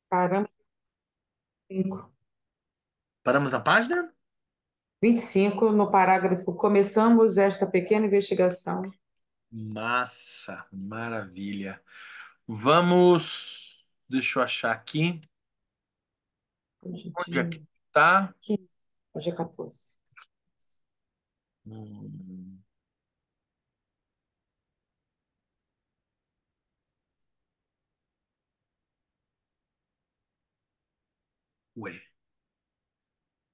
Paramos em 25. Paramos na página? 25, no parágrafo, começamos esta pequena investigação. Massa, maravilha. Vamos. Deixa eu achar aqui. Hoje é Onde é que dia tá? 15, hoje é 14. Hum, ué,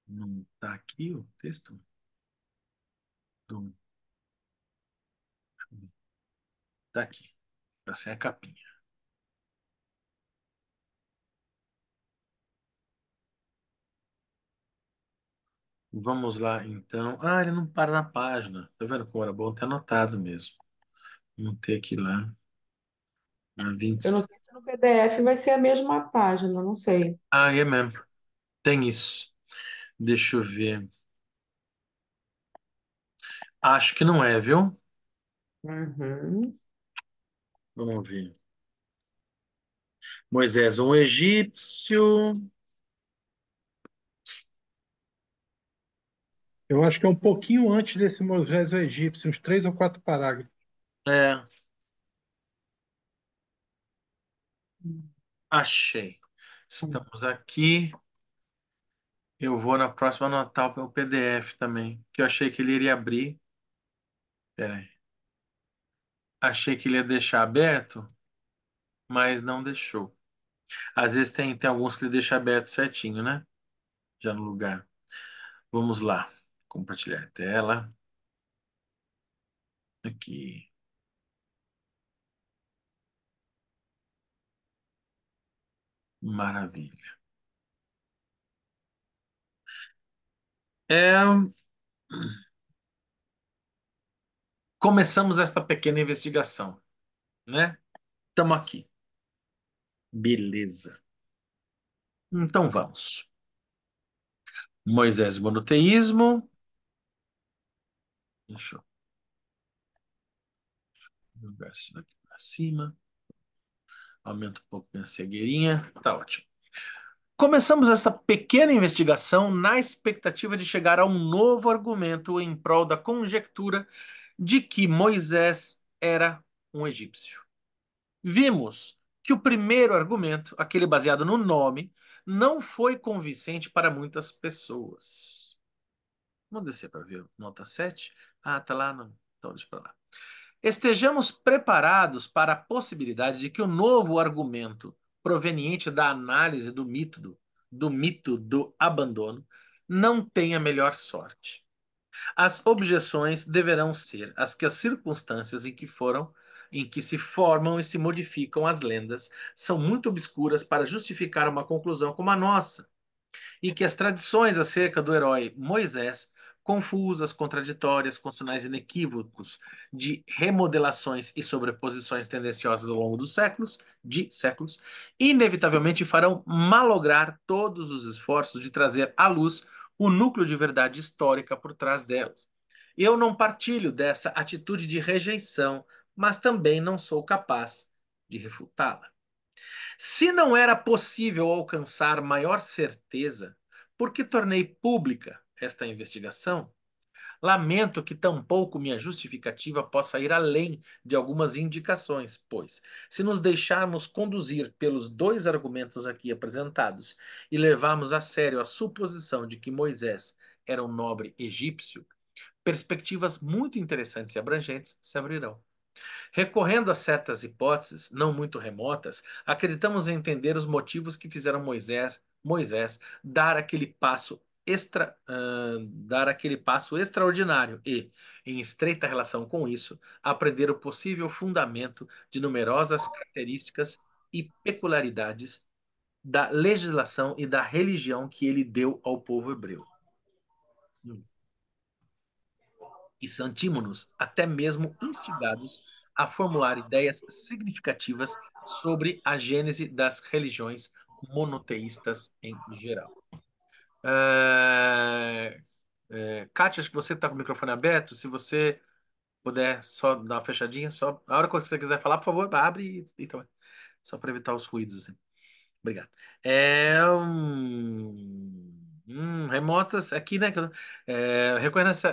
não tá aqui o texto? Do- Tá aqui. Tá sem a capinha. Vamos lá, então. Ah, ele não para na página. Tá vendo como era bom ter anotado mesmo. Não ter aqui lá. Na Eu não 20. sei se no PDF vai ser a mesma página, não sei. Ah, é mesmo. Tem isso. Deixa eu ver. Acho que não é, viu? Uhum. Vamos ver. Moisés, um egípcio. Eu acho que é um pouquinho antes desse Moisés o egípcio, uns 3 ou 4 parágrafos. É, achei. Estamos aqui. Eu vou na próxima anotar o PDF também, que eu achei que ele iria abrir. Pera aí. Achei que ele ia deixar aberto, mas não deixou. Às vezes tem alguns que ele deixa aberto certinho, né? Já no lugar. Vamos lá. Compartilhar tela. Aqui. Maravilha. É, começamos esta pequena investigação, né? Estamos aqui. Beleza. Então vamos. Moisés e monoteísmo. Deixa eu jogar isso daqui para cima. Aumenta um pouco minha cegueirinha. Tá ótimo. Começamos esta pequena investigação na expectativa de chegar a um novo argumento em prol da conjectura de que Moisés era um egípcio. Vimos que o primeiro argumento, aquele baseado no nome, não foi convincente para muitas pessoas. Vamos descer para ver nota 7. Ah, tá lá. Não. Então deixa para lá. Estejamos preparados para a possibilidade de que o novo argumento proveniente da análise do mito do abandono não tenha melhor sorte. As objeções deverão ser as que as circunstâncias em que se formam e se modificam as lendas são muito obscuras para justificar uma conclusão como a nossa e que as tradições acerca do herói Moisés, confusas, contraditórias, com sinais inequívocos de remodelações e sobreposições tendenciosas ao longo dos séculos, inevitavelmente farão malograr todos os esforços de trazer à luz o núcleo de verdade histórica por trás delas. Eu não partilho dessa atitude de rejeição, mas também não sou capaz de refutá-la. Se não era possível alcançar maior certeza, por que tornei pública esta investigação? Lamento que tampouco minha justificativa possa ir além de algumas indicações, pois, se nos deixarmos conduzir pelos dois argumentos aqui apresentados e levarmos a sério a suposição de que Moisés era um nobre egípcio, perspectivas muito interessantes e abrangentes se abrirão. Recorrendo a certas hipóteses, não muito remotas, acreditamos entender os motivos que fizeram Moisés dar aquele passo extraordinário e, em estreita relação com isso, aprender o possível fundamento de numerosas características e peculiaridades da legislação e da religião que ele deu ao povo hebreu. E sentimos-nos até mesmo instigados a formular ideias significativas sobre a gênese das religiões monoteístas em geral. Kátia, acho que você está com o microfone aberto. Se você puder só dar uma fechadinha, só a hora que você quiser falar, por favor, abre então, só para evitar os ruídos. Assim. Obrigado. É remotas aqui, né?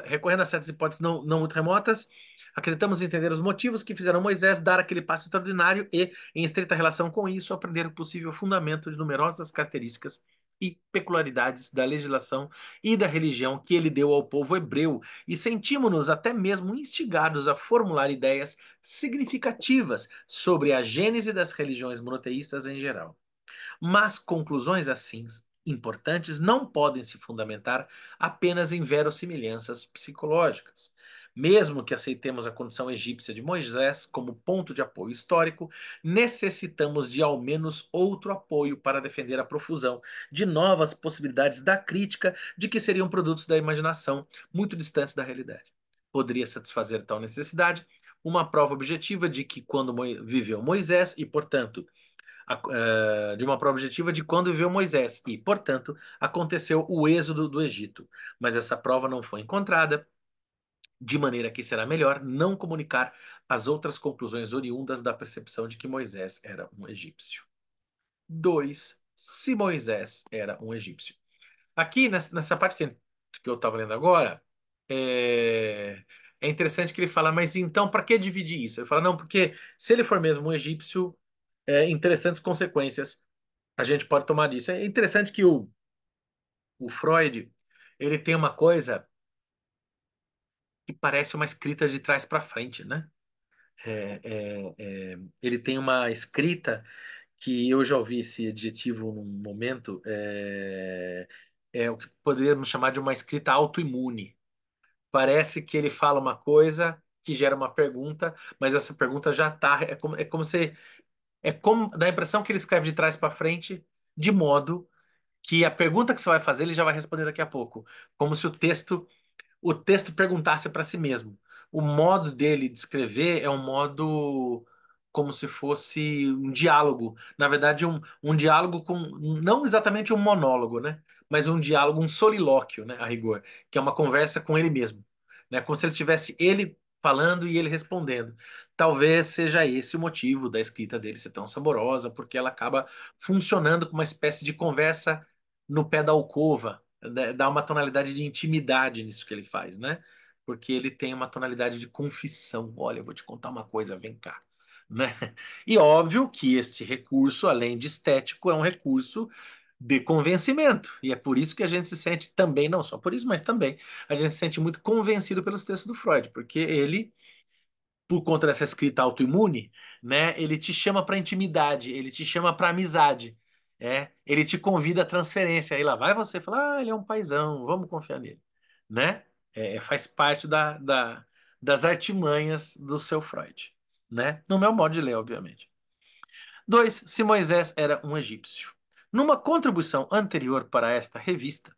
Recorrendo a certas hipóteses não muito remotas, acreditamos entender os motivos que fizeram Moisés dar aquele passo extraordinário e, em estreita relação com isso, aprender o possível fundamento de numerosas características e peculiaridades da legislação e da religião que ele deu ao povo hebreu, e sentimos-nos até mesmo instigados a formular ideias significativas sobre a gênese das religiões monoteístas em geral. Mas conclusões assim importantes não podem se fundamentar apenas em verossimilhanças psicológicas. Mesmo que aceitemos a condição egípcia de Moisés como ponto de apoio histórico, necessitamos de ao menos outro apoio para defender a profusão de novas possibilidades da crítica de que seriam produtos da imaginação muito distantes da realidade. Poderia satisfazer tal necessidade uma prova objetiva de que quando viveu Moisés e, portanto, de uma prova objetiva de quando viveu Moisés e, portanto, aconteceu o êxodo do Egito. Mas essa prova não foi encontrada, de maneira que será melhor não comunicar as outras conclusões oriundas da percepção de que Moisés era um egípcio. 2. Se Moisés era um egípcio. Aqui, nessa parte que eu estava lendo agora, é interessante que ele fala, mas então, para que dividir isso? Ele fala, não, porque se ele for mesmo um egípcio, interessantes consequências a gente pode tomar disso. É interessante que o Freud, ele tem uma coisa que parece uma escrita de trás para frente, né? Ele tem uma escrita que eu já ouvi esse adjetivo num momento, é o que poderíamos chamar de uma escrita autoimune. Parece que ele fala uma coisa que gera uma pergunta, mas essa pergunta já está, dá a impressão que ele escreve de trás para frente, de modo que a pergunta que você vai fazer ele já vai responder daqui a pouco, como se o texto perguntasse para si mesmo. O modo dele de escrever é um modo como se fosse um diálogo. Na verdade, um diálogo com, não exatamente um monólogo, né? Mas um diálogo, um solilóquio, né? A rigor, que é uma conversa com ele mesmo, né? Como se ele tivesse ele falando e ele respondendo. Talvez seja esse o motivo da escrita dele ser tão saborosa, porque ela acaba funcionando como uma espécie de conversa no pé da alcova, dá uma tonalidade de intimidade nisso que ele faz, né? Porque ele tem uma tonalidade de confissão. Olha, eu vou te contar uma coisa, vem cá, né? E óbvio que este recurso, além de estético, é um recurso de convencimento. E é por isso que a gente se sente também, não só por isso, mas também, a gente se sente muito convencido pelos textos do Freud, porque ele por conta dessa escrita autoimune, né? Ele te chama para intimidade, ele te chama para amizade, ele te convida à transferência. Aí lá vai você falar, ele é um paizão, vamos confiar nele, né? Faz parte das artimanhas do seu Freud, né? No meu modo de ler, obviamente. 2. Se Moisés era um egípcio. Numa contribuição anterior para esta revista,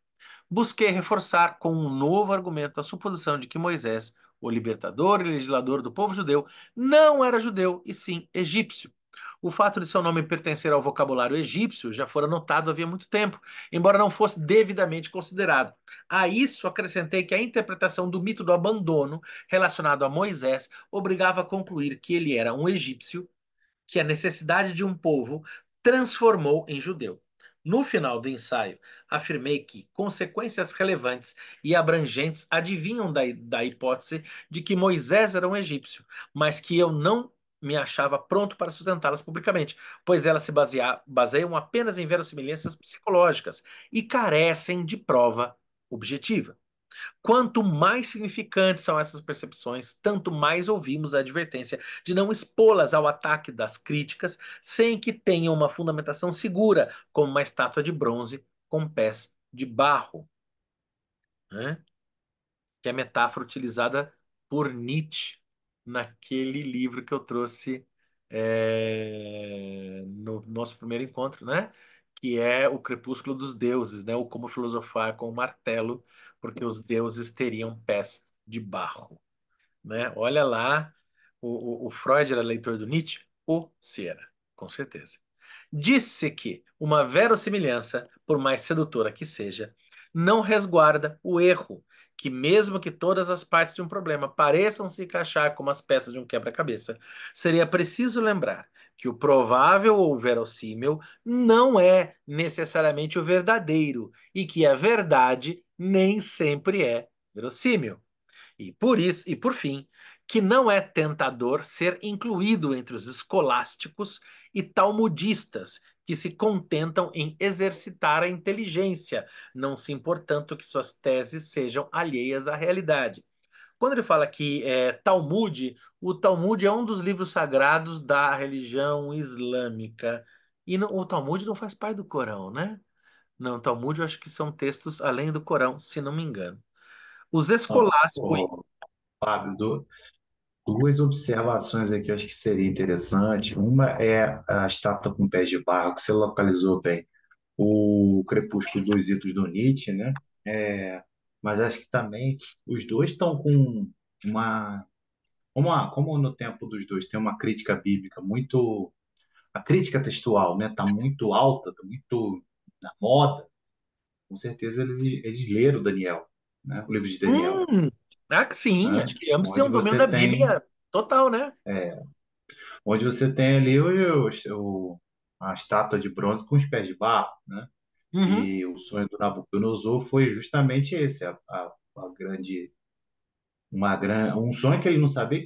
busquei reforçar com um novo argumento a suposição de que Moisés, o libertador e legislador do povo judeu, não era judeu e sim egípcio. O fato de seu nome pertencer ao vocabulário egípcio já fora notado havia muito tempo, embora não fosse devidamente considerado. A isso acrescentei que a interpretação do mito do abandono relacionado a Moisés obrigava a concluir que ele era um egípcio que a necessidade de um povo transformou em judeu. No final do ensaio, afirmei que consequências relevantes e abrangentes adivinham da hipótese de que Moisés era um egípcio, mas que eu não me achava pronto para sustentá-las publicamente, pois elas se baseiam apenas em verossimilhanças psicológicas e carecem de prova objetiva. Quanto mais significantes são essas percepções, tanto mais ouvimos a advertência de não expô-las ao ataque das críticas sem que tenham uma fundamentação segura, como uma estátua de bronze com pés de barro, né? Que é a metáfora utilizada por Nietzsche naquele livro que eu trouxe no nosso primeiro encontro, né? Que é O Crepúsculo dos Deuses, né? O Como Filosofar com o Martelo, porque os deuses teriam pés de barro, né? Olha lá, o Freud era leitor do Nietzsche? Ou se era, com certeza. Disse que uma verossimilhança, por mais sedutora que seja, não resguarda o erro, que mesmo que todas as partes de um problema pareçam se encaixar como as peças de um quebra-cabeça, seria preciso lembrar que o provável ou verossímil não é necessariamente o verdadeiro e que a verdade nem sempre é verossímil. E por isso, e por fim, que não é tentador ser incluído entre os escolásticos e talmudistas, que se contentam em exercitar a inteligência, não se importando que suas teses sejam alheias à realidade. Quando ele fala que Talmud, o Talmud é um dos livros sagrados da religião islâmica. E o Talmud não faz parte do Corão, né? Não, o Talmud eu acho que são textos além do Corão, se não me engano. Os Ó, escolásticos. ó, Fábio, duas observações aqui eu acho que seria interessante. Uma é a estátua com pés de barro, que você localizou bem. O Crepúsculo dos Idos do Nietzsche, né? É, mas acho que também os dois estão com uma. Como no tempo dos dois tem uma crítica bíblica muito. A crítica textual, né? Está muito alta, está muito na moda. Com certeza eles leram Daniel, né? O livro de Daniel, Hum, que sim, né? acho que ambos têm Onde um domínio você da tem Bíblia total, né? onde você tem ali a estátua de bronze com os pés de barro, né? Uhum. E o sonho do Nabucodonosor foi justamente esse, um sonho que ele não sabia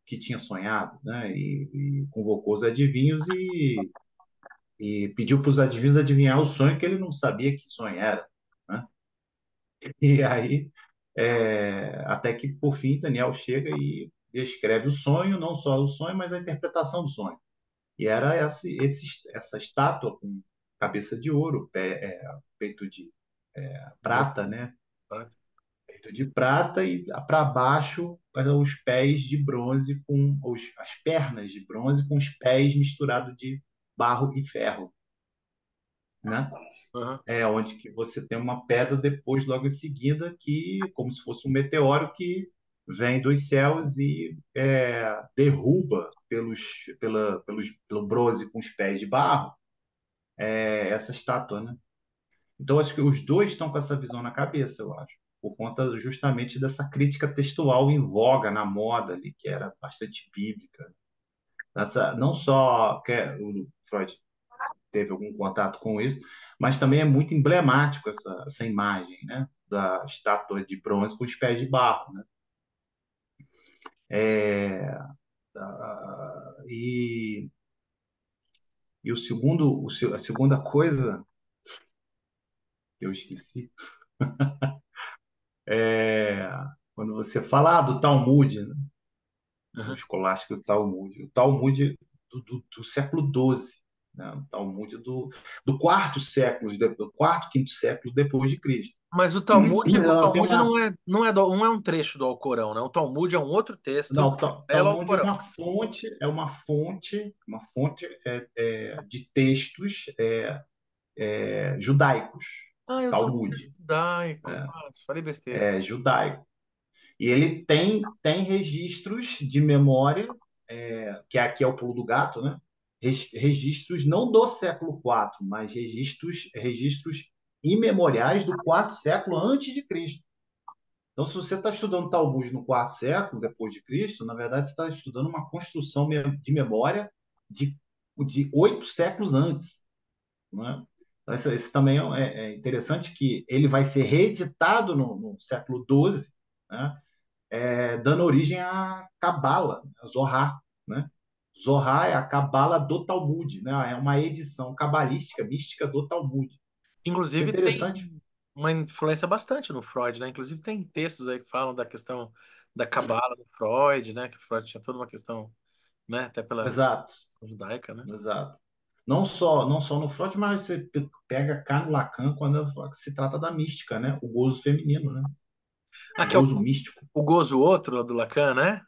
que tinha sonhado, né? E convocou os adivinhos e pediu para os adivinhos adivinhar o sonho que ele não sabia que sonho era, né? E aí, até que por fim Daniel chega e escreve o sonho, não só o sonho, mas a interpretação do sonho. E era essa estátua com cabeça de ouro, peito de prata, né? Peito de prata e para baixo os pés de bronze as pernas de bronze com os pés misturados de barro e ferro, né? Uhum. É onde que você tem uma pedra depois logo em seguida que como se fosse um meteoro que vem dos céus e derruba pelo bronze com os pés de barro essa estátua, né? Então, acho que os dois estão com essa visão na cabeça, eu acho, por conta justamente dessa crítica textual em voga na moda ali, que era bastante bíblica. Não só que o Freud teve algum contato com isso, mas também é muito emblemático essa imagem, né, da estátua de bronze com os pés de barro, né? É, e, a segunda coisa que eu esqueci é quando você fala do Talmud, né? Do Uhum. escolástico do Talmud. O Talmud do século XII, né? O Talmud do quarto século, do quarto, quinto século depois de Cristo. Mas o Ela tem Talmud uma, não é um trecho do Alcorão, né? O Talmud é um outro texto não, paralelo ao Talmud Alcorão. uma fonte de textos judaicos. Ah, o Talmud é Talmud judaico. Ah, falei besteira. é judaico. E ele tem registros de memória, que aqui é o pulo do gato, né? Registros não do século IV, mas registros imemoriais do quarto século antes de Cristo. Então, se você está estudando Talmud no quarto século depois de Cristo, na verdade você está estudando uma construção de memória de, de 8 séculos antes, não é? Então, esse também é interessante que ele vai ser reeditado no século XII, né? Dando origem à Cabala, a Zohar, né? Zohar é a Cabala do Talmud, né? É uma edição cabalística, mística do Talmud. Isso é Inclusive interessante. tem uma influência bastante no Freud, né? Inclusive tem textos aí que falam da questão da cabala do Freud, né? Que o Freud tinha toda uma questão, né? Até pela Exato, questão judaica, né? exato. Não só no Freud, mas você pega cá no Lacan quando se trata da mística, né? O gozo feminino, né? O Aqui é gozo místico. o Gozo outro lá do Lacan, né?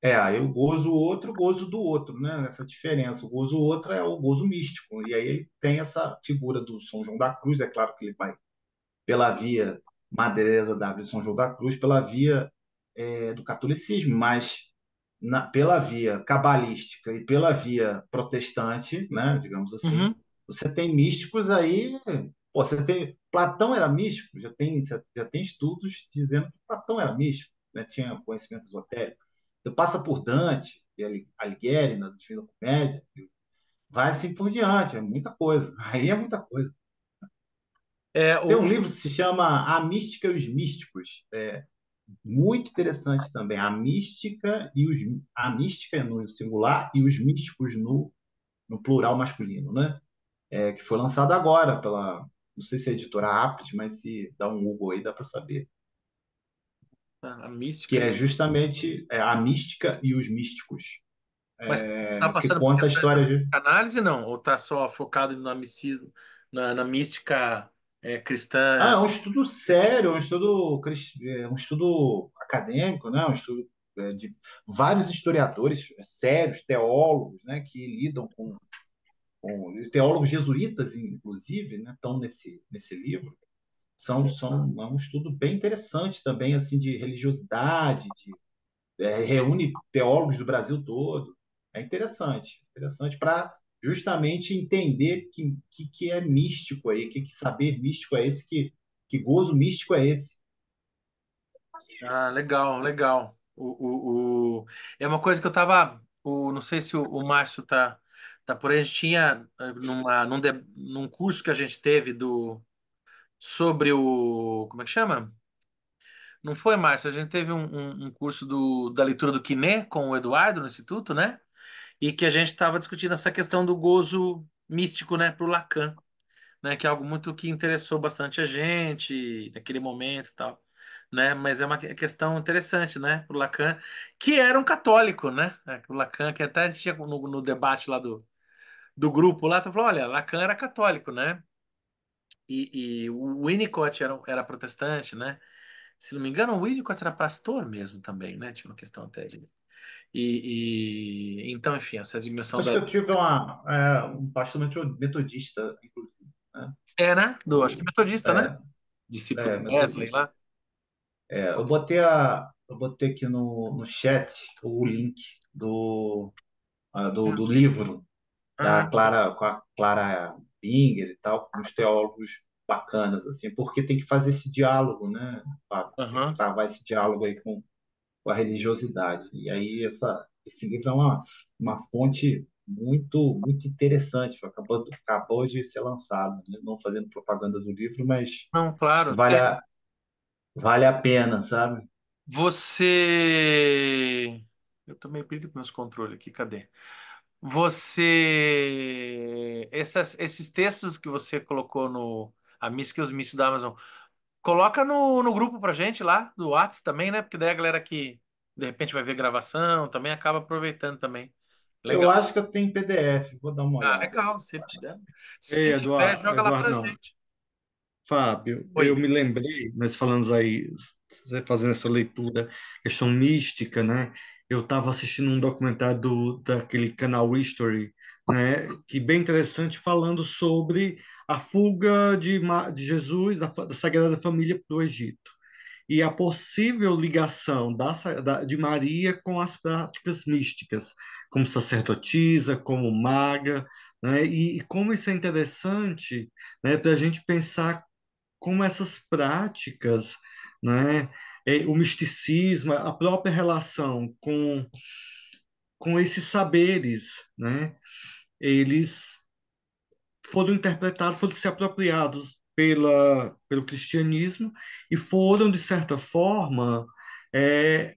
Aí o gozo outro, o gozo do outro, né? Essa diferença. O gozo outro é o gozo místico. E aí ele tem essa figura do São João da Cruz, é claro que ele vai pela via Madre Teresa d'Ávila e São João da Cruz, pela via do catolicismo, mas pela via cabalística e pela via protestante, né, digamos assim, Uhum. você tem místicos aí. Pô, você tem Platão era místico, já tem estudos dizendo que Platão era místico, né, tinha conhecimento esotérico. Você passa por Dante, Alighieri, na Divina Comédia. Vai assim por diante, é muita coisa. Aí é muita coisa. É, Tem um livro que se chama A Mística e os Místicos. Muito interessante também. A mística no singular e os místicos no plural masculino, né? Que foi lançado agora pela, não sei se é a editora Aptos, mas se dá um Google aí dá para saber. a Que mística. é justamente a mística e os místicos, Mas tá que passando por conta a questões da história de. análise, não? Ou tá só focado no misticismo, na mística Ah, cristã? é um estudo sério, um estudo acadêmico, né? Um estudo de vários historiadores sérios, teólogos, né? Que lidam com teólogos jesuítas, inclusive, né? Estão nesse livro. É um estudo bem interessante também, assim, de religiosidade, reúne teólogos do Brasil todo. É interessante para justamente entender que é místico aí, que saber místico é esse, que gozo místico é esse. Ah, legal, legal. É uma coisa que eu tava. Não sei se o Márcio tá por aí. A gente tinha num curso que a gente teve sobre Como é que chama? Não foi, Márcio? A gente teve um curso da leitura do Quiné com o Eduardo no Instituto, né? E que a gente estava discutindo essa questão do gozo místico, né, para o Lacan, né, que é algo muito que interessou bastante a gente naquele momento e tal, né, mas é uma questão interessante, né, para o Lacan, que era um católico, né, o Lacan, que até a gente tinha no debate lá do grupo lá, tu falou, olha, Lacan era católico, né, e o Winnicott era protestante, né, se não me engano, o Winnicott era pastor mesmo também, né, tinha uma questão até de... Então, enfim, essa dimensão Acho da... que eu tive um pastor metodista, inclusive. Né? É, né? Acho que O, metodista, né? é, Discípulo do Wesley metodista. lá. Eu botei aqui no chat o link do livro da Ah, Clara, com a Clara Binger e tal, com os teólogos bacanas, assim, porque tem que fazer esse diálogo, né, Fábio? Tem que aham. travar esse diálogo aí com a religiosidade. E aí esse livro é uma fonte muito interessante, acabou de ser lançado, né? Não fazendo propaganda do livro, mas Não, acho que claro. vale a pena, sabe? Você. Eu tô meio perdido com meus controles aqui, cadê? Esses textos que você colocou no A Mística e os Místicos da Amazon, coloca no grupo pra gente lá, do Whats também, né? Porque daí a galera que de repente vai ver gravação também acaba aproveitando também. Eu Legal. acho que eu tenho PDF, vou dar uma Ah, olhada aí. legal. Se puder. Se Ei, tiver, Eduardo, joga lá Eduardo, pra não. gente. Fábio, eu Oi. me lembrei, nós falamos aí, você fazendo essa leitura, questão mística, né? Eu estava assistindo um documentário daquele canal History, né? Que bem interessante, falando sobre a fuga de Jesus, da Sagrada Família para o Egito. E a possível ligação de Maria com as práticas místicas, como sacerdotisa, como maga, né? E como isso é interessante, né, para a gente pensar como essas práticas, né, o misticismo, a própria relação com esses saberes, né, eles foram interpretados, foram se apropriados pelo cristianismo e foram, de certa forma, é,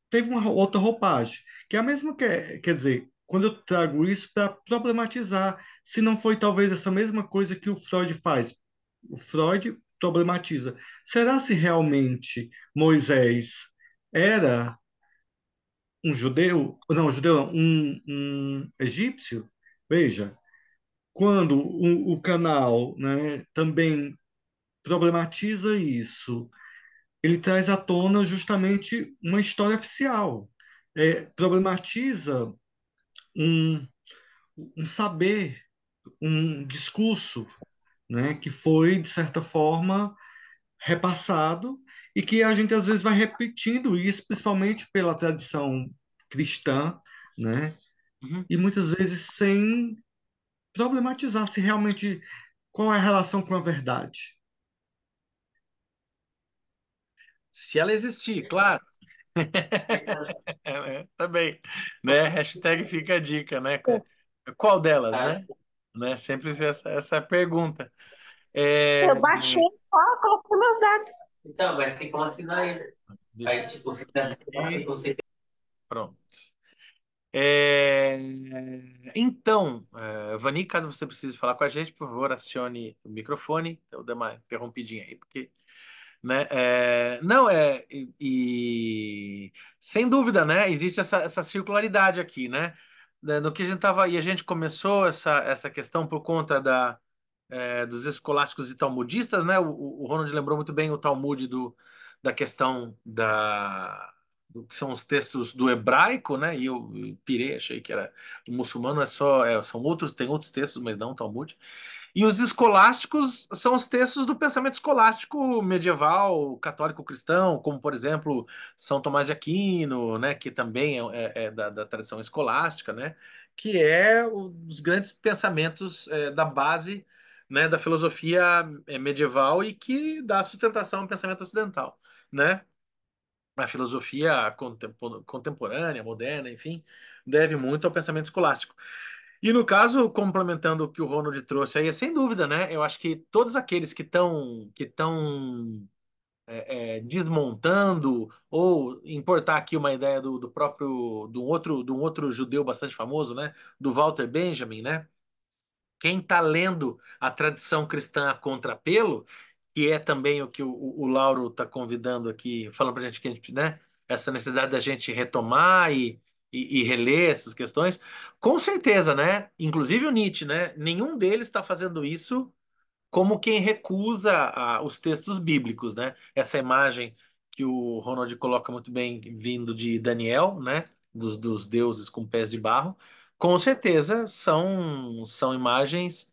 teve uma outra roupagem, que é a mesma que, quer dizer, quando eu trago isso para problematizar, se não foi talvez essa mesma coisa que o Freud faz. O Freud problematiza. Será se realmente Moisés era um judeu? Não, judeu não, um egípcio? Veja, quando o canal, né, também problematiza isso, ele traz à tona justamente uma história oficial. Problematiza um, um saber, um discurso, né, que foi, de certa forma, repassado e que a gente às vezes vai repetindo isso, principalmente pela tradição cristã, né, Uhum. e muitas vezes sem problematizar se realmente qual é a relação com a verdade. Se ela existir, claro. Tá bem, né? Hashtag fica a dica, né? Qual delas, né? Sempre essa pergunta. É, Eu baixei só, coloquei meus dados. Então, mas tem como assinar ele. deixa Aí, eu tipo, você assinar, tem aqui. como você. Pronto. É, então, Vani, caso você precise falar com a gente, por favor, acione o microfone. Eu dei uma interrompidinha aí, porque, né? Não, sem dúvida, né? Existe essa circularidade aqui, né? No que a gente tava, e a gente começou essa questão por conta dos escolásticos e talmudistas, né? O Ronald lembrou muito bem o Talmud da questão do que são os textos do hebraico, né? E eu pirei, achei que era o muçulmano são outros, tem outros textos, mas não o Talmud. E os escolásticos são os textos do pensamento escolástico medieval, católico cristão, como por exemplo São Tomás de Aquino, né? Que também é da tradição escolástica, né? Que é os grandes pensamentos da base, né, da filosofia medieval e que dá sustentação ao pensamento ocidental, né? A filosofia contemporânea, moderna, enfim, deve muito ao pensamento escolástico. E no caso, complementando o que o Ronald trouxe aí, é sem dúvida, né? Eu acho que todos aqueles que estão desmontando ou importar aqui uma ideia do próprio de um outro judeu bastante famoso, né? Do Walter Benjamin, né? Quem está lendo a tradição cristã a contrapelo, que é também o que o Lauro está convidando aqui, falando para a gente que a gente, né, essa necessidade da gente retomar e reler essas questões, com certeza, né? Inclusive o Nietzsche, né? Nenhum deles está fazendo isso como quem recusa os textos bíblicos, né? Essa imagem que o Ronald coloca muito bem, vindo de Daniel, né? Dos deuses com pés de barro, com certeza são imagens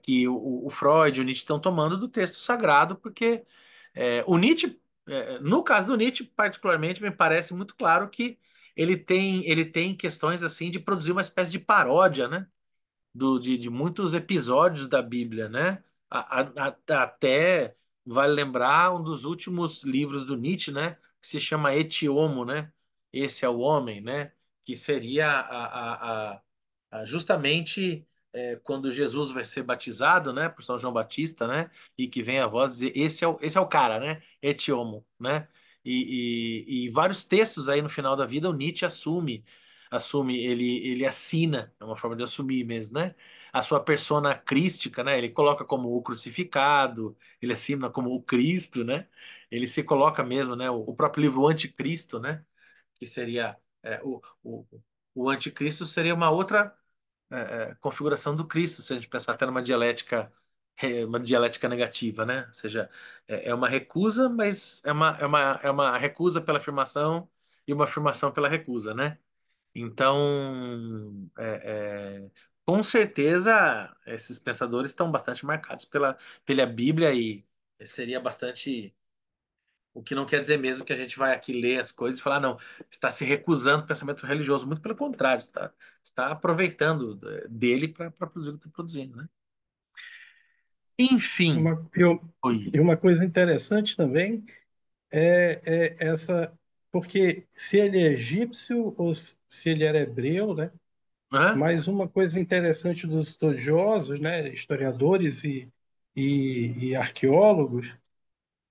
que o Freud e o Nietzsche estão tomando do texto sagrado, porque o Nietzsche, no caso do Nietzsche, particularmente, me parece muito claro que ele tem questões assim de produzir uma espécie de paródia, né? De muitos episódios da Bíblia, né? Até vale lembrar um dos últimos livros do Nietzsche, né? Que se chama Et Homo, né? Esse é o homem, né? Que seria justamente quando Jesus vai ser batizado, né? Por São João Batista, né? E que vem a voz dizer, esse é o cara, né? Et Homo, né? E vários textos aí no final da vida o Nietzsche assume, ele assina, é uma forma de assumir mesmo, né? A sua persona crística, né? Ele coloca como o crucificado, ele assina como o Cristo, né? Ele se coloca mesmo, né? O próprio livro O Anticristo, né? Que seria o Anticristo seria uma outra configuração do Cristo, se a gente pensar até numa dialética negativa, né? Ou seja, é uma recusa, mas é uma recusa pela afirmação e uma afirmação pela recusa, né? Então, com certeza, esses pensadores estão bastante marcados pela Bíblia e seria bastante. O que não quer dizer mesmo que a gente vai aqui ler as coisas e falar, não, está se recusando do pensamento religioso. Muito pelo contrário, está aproveitando dele para produzir o que está produzindo, né? Enfim, Uma, eu, oi. e uma coisa interessante também é essa, porque se ele é egípcio ou se ele era hebreu, né? Hã? Mas uma coisa interessante dos estudiosos, né, historiadores e arqueólogos,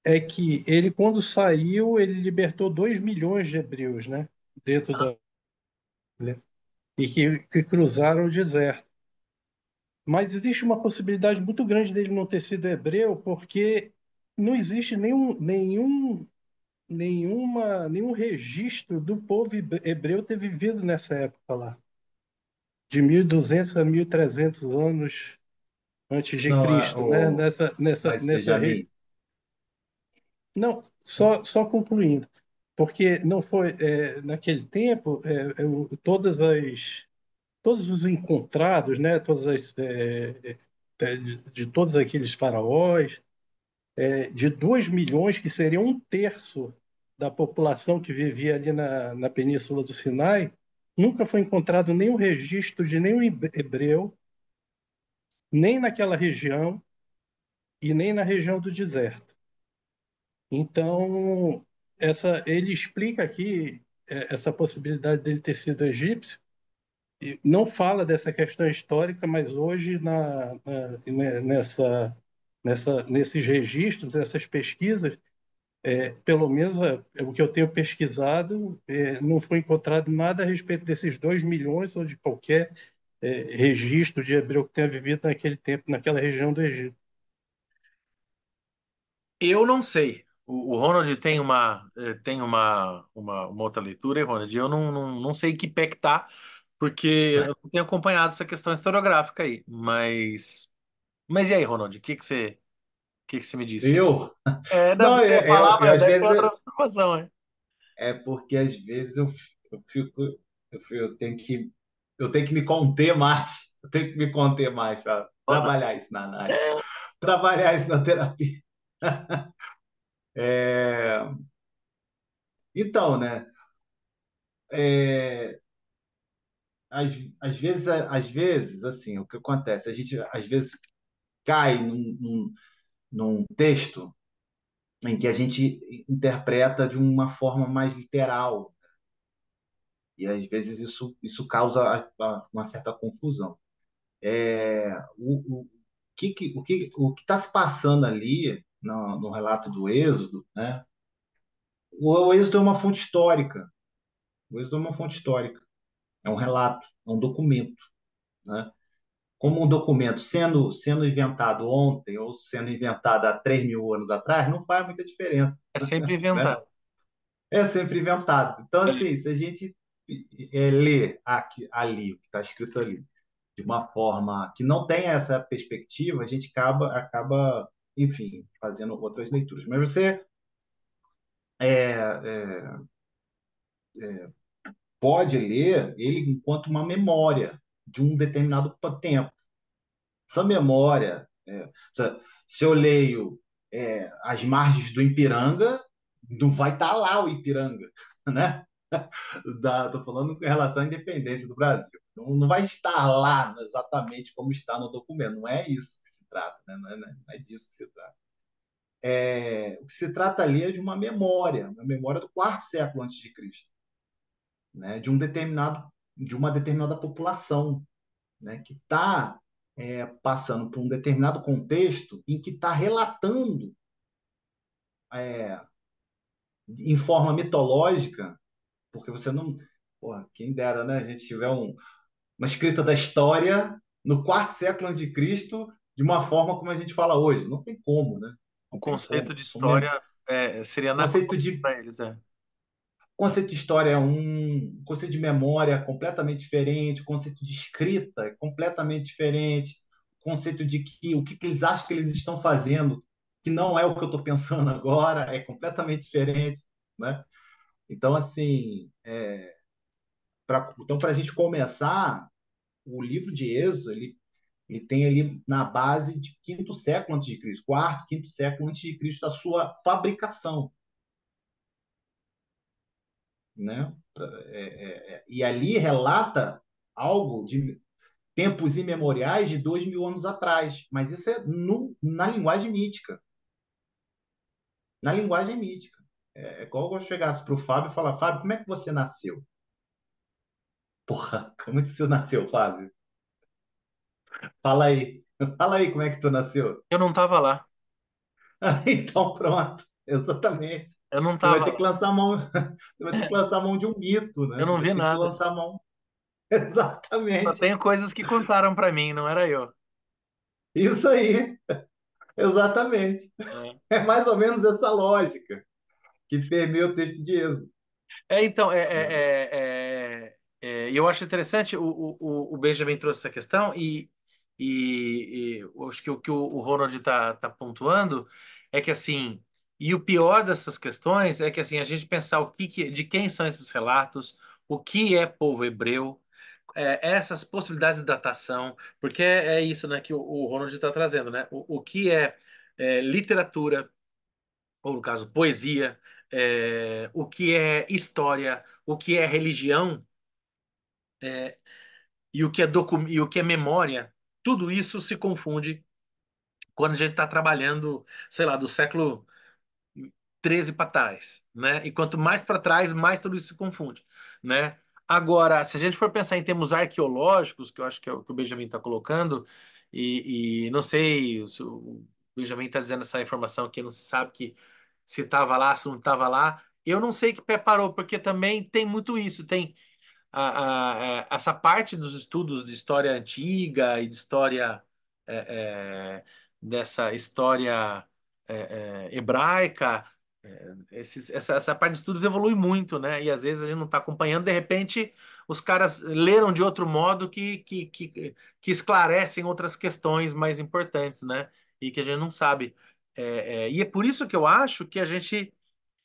é que ele, quando saiu, ele libertou 2 milhões de hebreus, né, dentro da e que cruzaram o deserto. Mas existe uma possibilidade muito grande dele não ter sido hebreu, porque não existe nenhum registro do povo hebreu ter vivido nessa época lá, de 1.200 a 1.300 anos antes de Não, Cristo, né? mas Benjamin, Não, só concluindo, porque não foi naquele tempo todos os encontrados, né? De todos aqueles faraós, de 2 milhões, que seria um terço da população que vivia ali na Península do Sinai, nunca foi encontrado nenhum registro de nenhum hebreu, nem naquela região e nem na região do deserto. Então, ele explica aqui essa possibilidade dele ter sido egípcio, e não fala dessa questão histórica, mas hoje nesses registros, nessas pesquisas, pelo menos o que eu tenho pesquisado, não foi encontrado nada a respeito desses 2 milhões ou de qualquer registro de hebreu que tenha vivido naquele tempo, naquela região do Egito. Eu não sei. O Ronald tem uma outra leitura, hein, Ronald? Eu não sei que pé que tá, porque eu não tenho acompanhado essa questão historiográfica aí. Mas e aí, Ronald? O que que você me disse? Eu? Não, Não, você ia falar, mas às deve ter vezes outra informação, hein? é porque às vezes eu fico, eu tenho que me conter mais. Eu tenho que me conter mais para Ou não? trabalhar isso na análise, trabalhar isso na terapia. É, então, né? é, às vezes, assim, o que acontece? A gente às vezes cai num texto em que a gente interpreta de uma forma mais literal, e às vezes isso causa uma certa confusão. O o que está se passando ali no relato do Êxodo, né? O Êxodo é uma fonte histórica. O Êxodo é uma fonte histórica. É um relato, é um documento, né? Como um documento sendo inventado ontem ou sendo inventado há 3.000 anos atrás, não faz muita diferença, É sempre né? inventado. É sempre inventado. Então, assim, se a gente lê ali, o que está escrito ali, de uma forma que não tem essa perspectiva, a gente acaba, enfim, fazendo outras leituras. Mas você é, pode ler ele enquanto uma memória de um determinado tempo. Essa memória, se eu leio As Margens do Ipiranga, não vai estar lá o Ipiranga, né? Estou falando em relação à independência do Brasil. Não vai estar lá exatamente como está no documento. Não é isso que se trata, né? Não é disso que se trata. O que se trata ali é de uma memória do quarto século antes de Cristo, né? De uma determinada população, né? Que está passando por um determinado contexto em que está relatando é, em forma mitológica, porque você não, porra, quem dera, né? A gente tiver uma escrita da história no quarto século antes de Cristo de uma forma como a gente fala hoje. Não tem como, né? O Não tem conceito como. de história seria Conceito anacrônico de para eles, é. conceito de história é conceito de memória é completamente diferente, conceito de escrita é completamente diferente, conceito de que o que eles acham que eles estão fazendo, que não é o que eu estou pensando agora, é completamente diferente, né? Então, assim, então, para a gente começar, o livro de Êxodo, ele tem ali na base de quinto século antes de Cristo, quarto, quinto século antes de Cristo, a sua fabricação, né? E ali relata algo de tempos imemoriais de 2.000 anos atrás, mas isso é na linguagem mítica, na linguagem mítica. É igual eu chegasse para o Fábio e falar, Fábio, como é que você nasceu? Porra, como é que você nasceu, Fábio? Fala aí. Fala aí como é que tu nasceu. Eu não estava lá. Então, pronto. Exatamente. Eu não Você vai estava ter que lá. lançar a mão, você vai ter que lançar a mão de um mito, né? Eu Você não vai vi ter que nada. lançar a mão. Só Exatamente. tenho coisas que contaram para mim, não era eu. Isso aí. Exatamente. É. É mais ou menos essa lógica que permeia o texto de Êxodo, Então, né? e eu acho interessante, o Benjamin trouxe essa questão e eu acho que o que o Ronald está pontuando é que, assim, e o pior dessas questões é que, assim, a gente pensar de quem são esses relatos, o que é povo hebreu, essas possibilidades de datação, porque é isso, né, que o Ronald está trazendo, né, o que é literatura, ou no caso, poesia, o que é história, o que é religião, e o que é memória, tudo isso se confunde quando a gente está trabalhando, sei lá, do século 13 para trás, né? E quanto mais para trás, mais tudo isso se confunde, né? Agora, se a gente for pensar em termos arqueológicos, que eu acho que é o que o Benjamin está colocando, e não sei se o Benjamin está dizendo essa informação aqui, não se sabe que se estava lá, se não estava lá. Eu não sei que pé parou, porque também tem muito isso. Tem essa parte dos estudos de história antiga e de história dessa história hebraica, essa parte de estudos evolui muito, né? E às vezes a gente não está acompanhando, de repente os caras leram de outro modo que esclarecem outras questões mais importantes, né? E que a gente não sabe. E é por isso que eu acho que a gente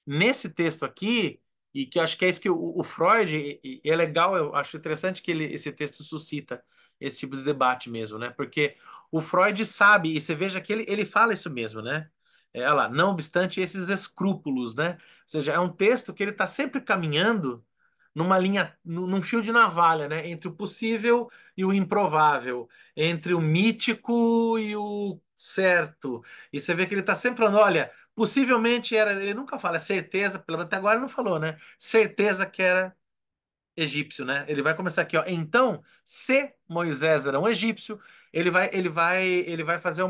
nesse texto aqui, e que eu acho que é isso que o Freud, e é legal, eu acho interessante que esse texto suscita esse tipo de debate mesmo, né? Porque o Freud sabe, e você veja que ele fala isso mesmo, né? Olha lá, não obstante esses escrúpulos, né? Ou seja, é um texto que ele está sempre caminhando numa linha, num fio de navalha, né? Entre o possível e o improvável, entre o mítico e o certo. E você vê que ele está sempre falando, olha, possivelmente era, ele nunca fala certeza, pelo menos até agora ele não falou, né? Certeza que era egípcio, né? Ele vai começar aqui, ó. Então, se Moisés era um egípcio, ele vai fazer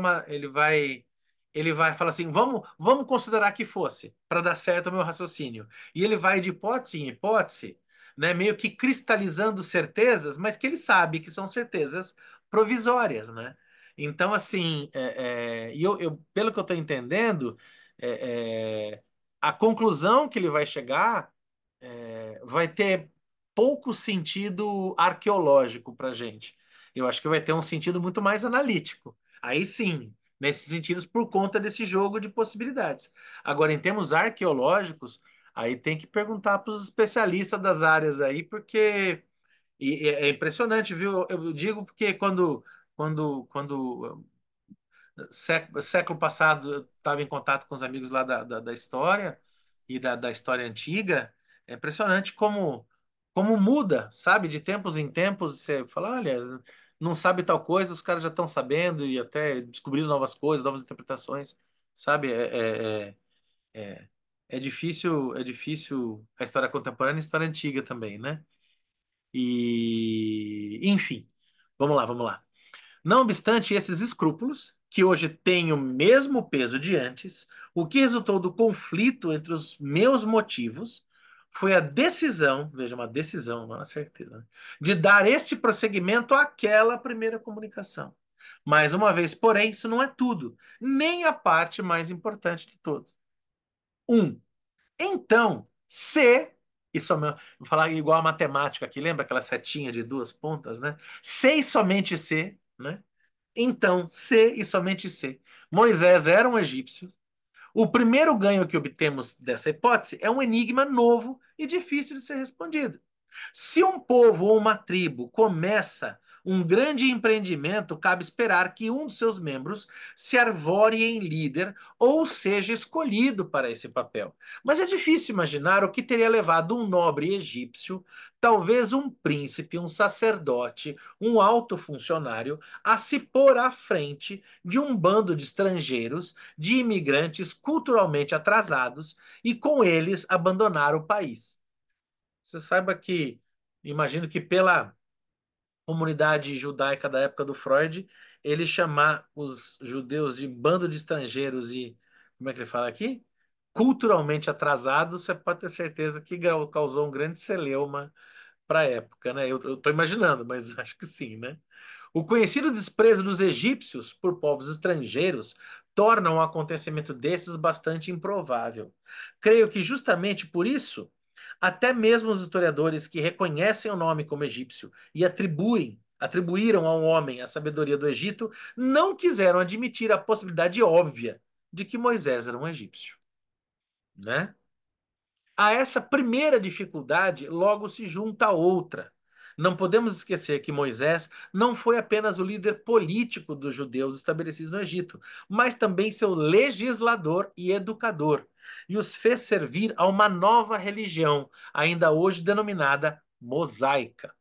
ele vai falar assim, vamos considerar que fosse, para dar certo o meu raciocínio. E ele vai de hipótese em hipótese, né? Meio que cristalizando certezas, mas que ele sabe que são certezas provisórias, né? Então, assim, pelo que eu estou entendendo, é, é, a conclusão que ele vai chegar vai ter pouco sentido arqueológico para gente. Eu acho que vai ter um sentido muito mais analítico. Aí sim, nesses sentidos, por conta desse jogo de possibilidades. Agora, em termos arqueológicos, aí tem que perguntar para os especialistas das áreas aí, porque é impressionante, viu? Eu digo porque quando século passado eu estava em contato com os amigos lá da história e da história antiga. É impressionante como muda, sabe? De tempos em tempos, você fala, olha, não sabe tal coisa, os caras já estão sabendo e até descobrindo novas coisas, novas interpretações, sabe? É difícil a história contemporânea e a história antiga também, né? Enfim, vamos lá. Não obstante esses escrúpulos, que hoje têm o mesmo peso de antes, o que resultou do conflito entre os meus motivos foi a decisão, veja, uma decisão, não uma certeza, né, de dar este prosseguimento àquela primeira comunicação. Mais uma vez, porém, isso não é tudo, nem a parte mais importante de todos. Então, se, isso vou falar igual a matemática aqui, lembra aquela setinha de duas pontas, né? Se e somente se, né? Então, se e somente se Moisés era um egípcio, o primeiro ganho que obtemos dessa hipótese é um enigma novo e difícil de ser respondido. Se um povo ou uma tribo começa um grande empreendimento, cabe esperar que um dos seus membros se arvore em líder ou seja escolhido para esse papel. Mas é difícil imaginar o que teria levado um nobre egípcio, talvez um príncipe, um sacerdote, um alto funcionário, a se pôr à frente de um bando de estrangeiros, de imigrantes culturalmente atrasados e com eles abandonar o país. Você saiba que, imagino que pela comunidade judaica da época do Freud, ele chamar os judeus de bando de estrangeiros e, como é que ele fala aqui? Culturalmente atrasados, você pode ter certeza que causou um grande celeuma para a época, né? Eu estou imaginando, mas acho que sim, né? O conhecido desprezo dos egípcios por povos estrangeiros torna um acontecimento desses bastante improvável. Creio que justamente por isso, até mesmo os historiadores que reconhecem o nome como egípcio e atribuíram ao homem a sabedoria do Egito, não quiseram admitir a possibilidade óbvia de que Moisés era um egípcio, né? A essa primeira dificuldade, logo se junta a outra. Não podemos esquecer que Moisés não foi apenas o líder político dos judeus estabelecidos no Egito, mas também seu legislador e educador, e os fez servir a uma nova religião, ainda hoje denominada mosaica.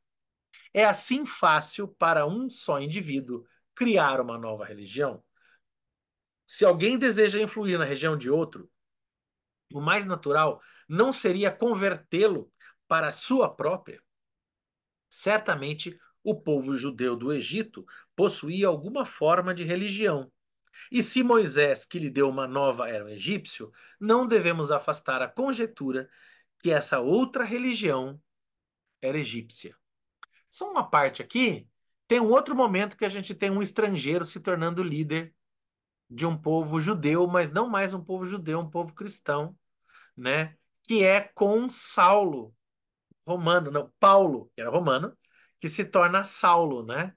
É assim fácil para um só indivíduo criar uma nova religião? Se alguém deseja influir na religião de outro, o mais natural não seria convertê-lo para a sua própria? Certamente, o povo judeu do Egito possuía alguma forma de religião. E se Moisés, que lhe deu uma nova, era um egípcio, não devemos afastar a conjectura que essa outra religião era egípcia. Só uma parte aqui, tem um outro momento que a gente tem um estrangeiro se tornando líder de um povo judeu, mas não mais um povo judeu, um povo cristão, né? Que é com Saulo, romano, não, Paulo, que era romano, que se torna Saulo, né?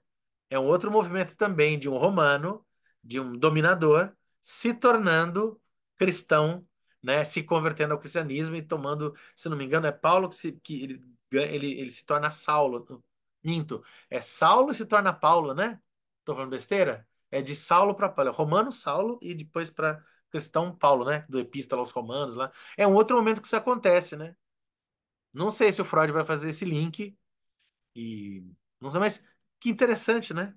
É um outro movimento também de um romano, de um dominador, se tornando cristão, né? Se convertendo ao cristianismo e tomando, se não me engano, é Paulo que ele se torna Saulo. Minto. É Saulo e se torna Paulo, né? Tô falando besteira? É de Saulo para Paulo. É romano Saulo e depois para cristão Paulo, né? Do Epístola aos Romanos lá. É um outro momento que isso acontece, né? Não sei se o Freud vai fazer esse link e não sei, mas que interessante, né?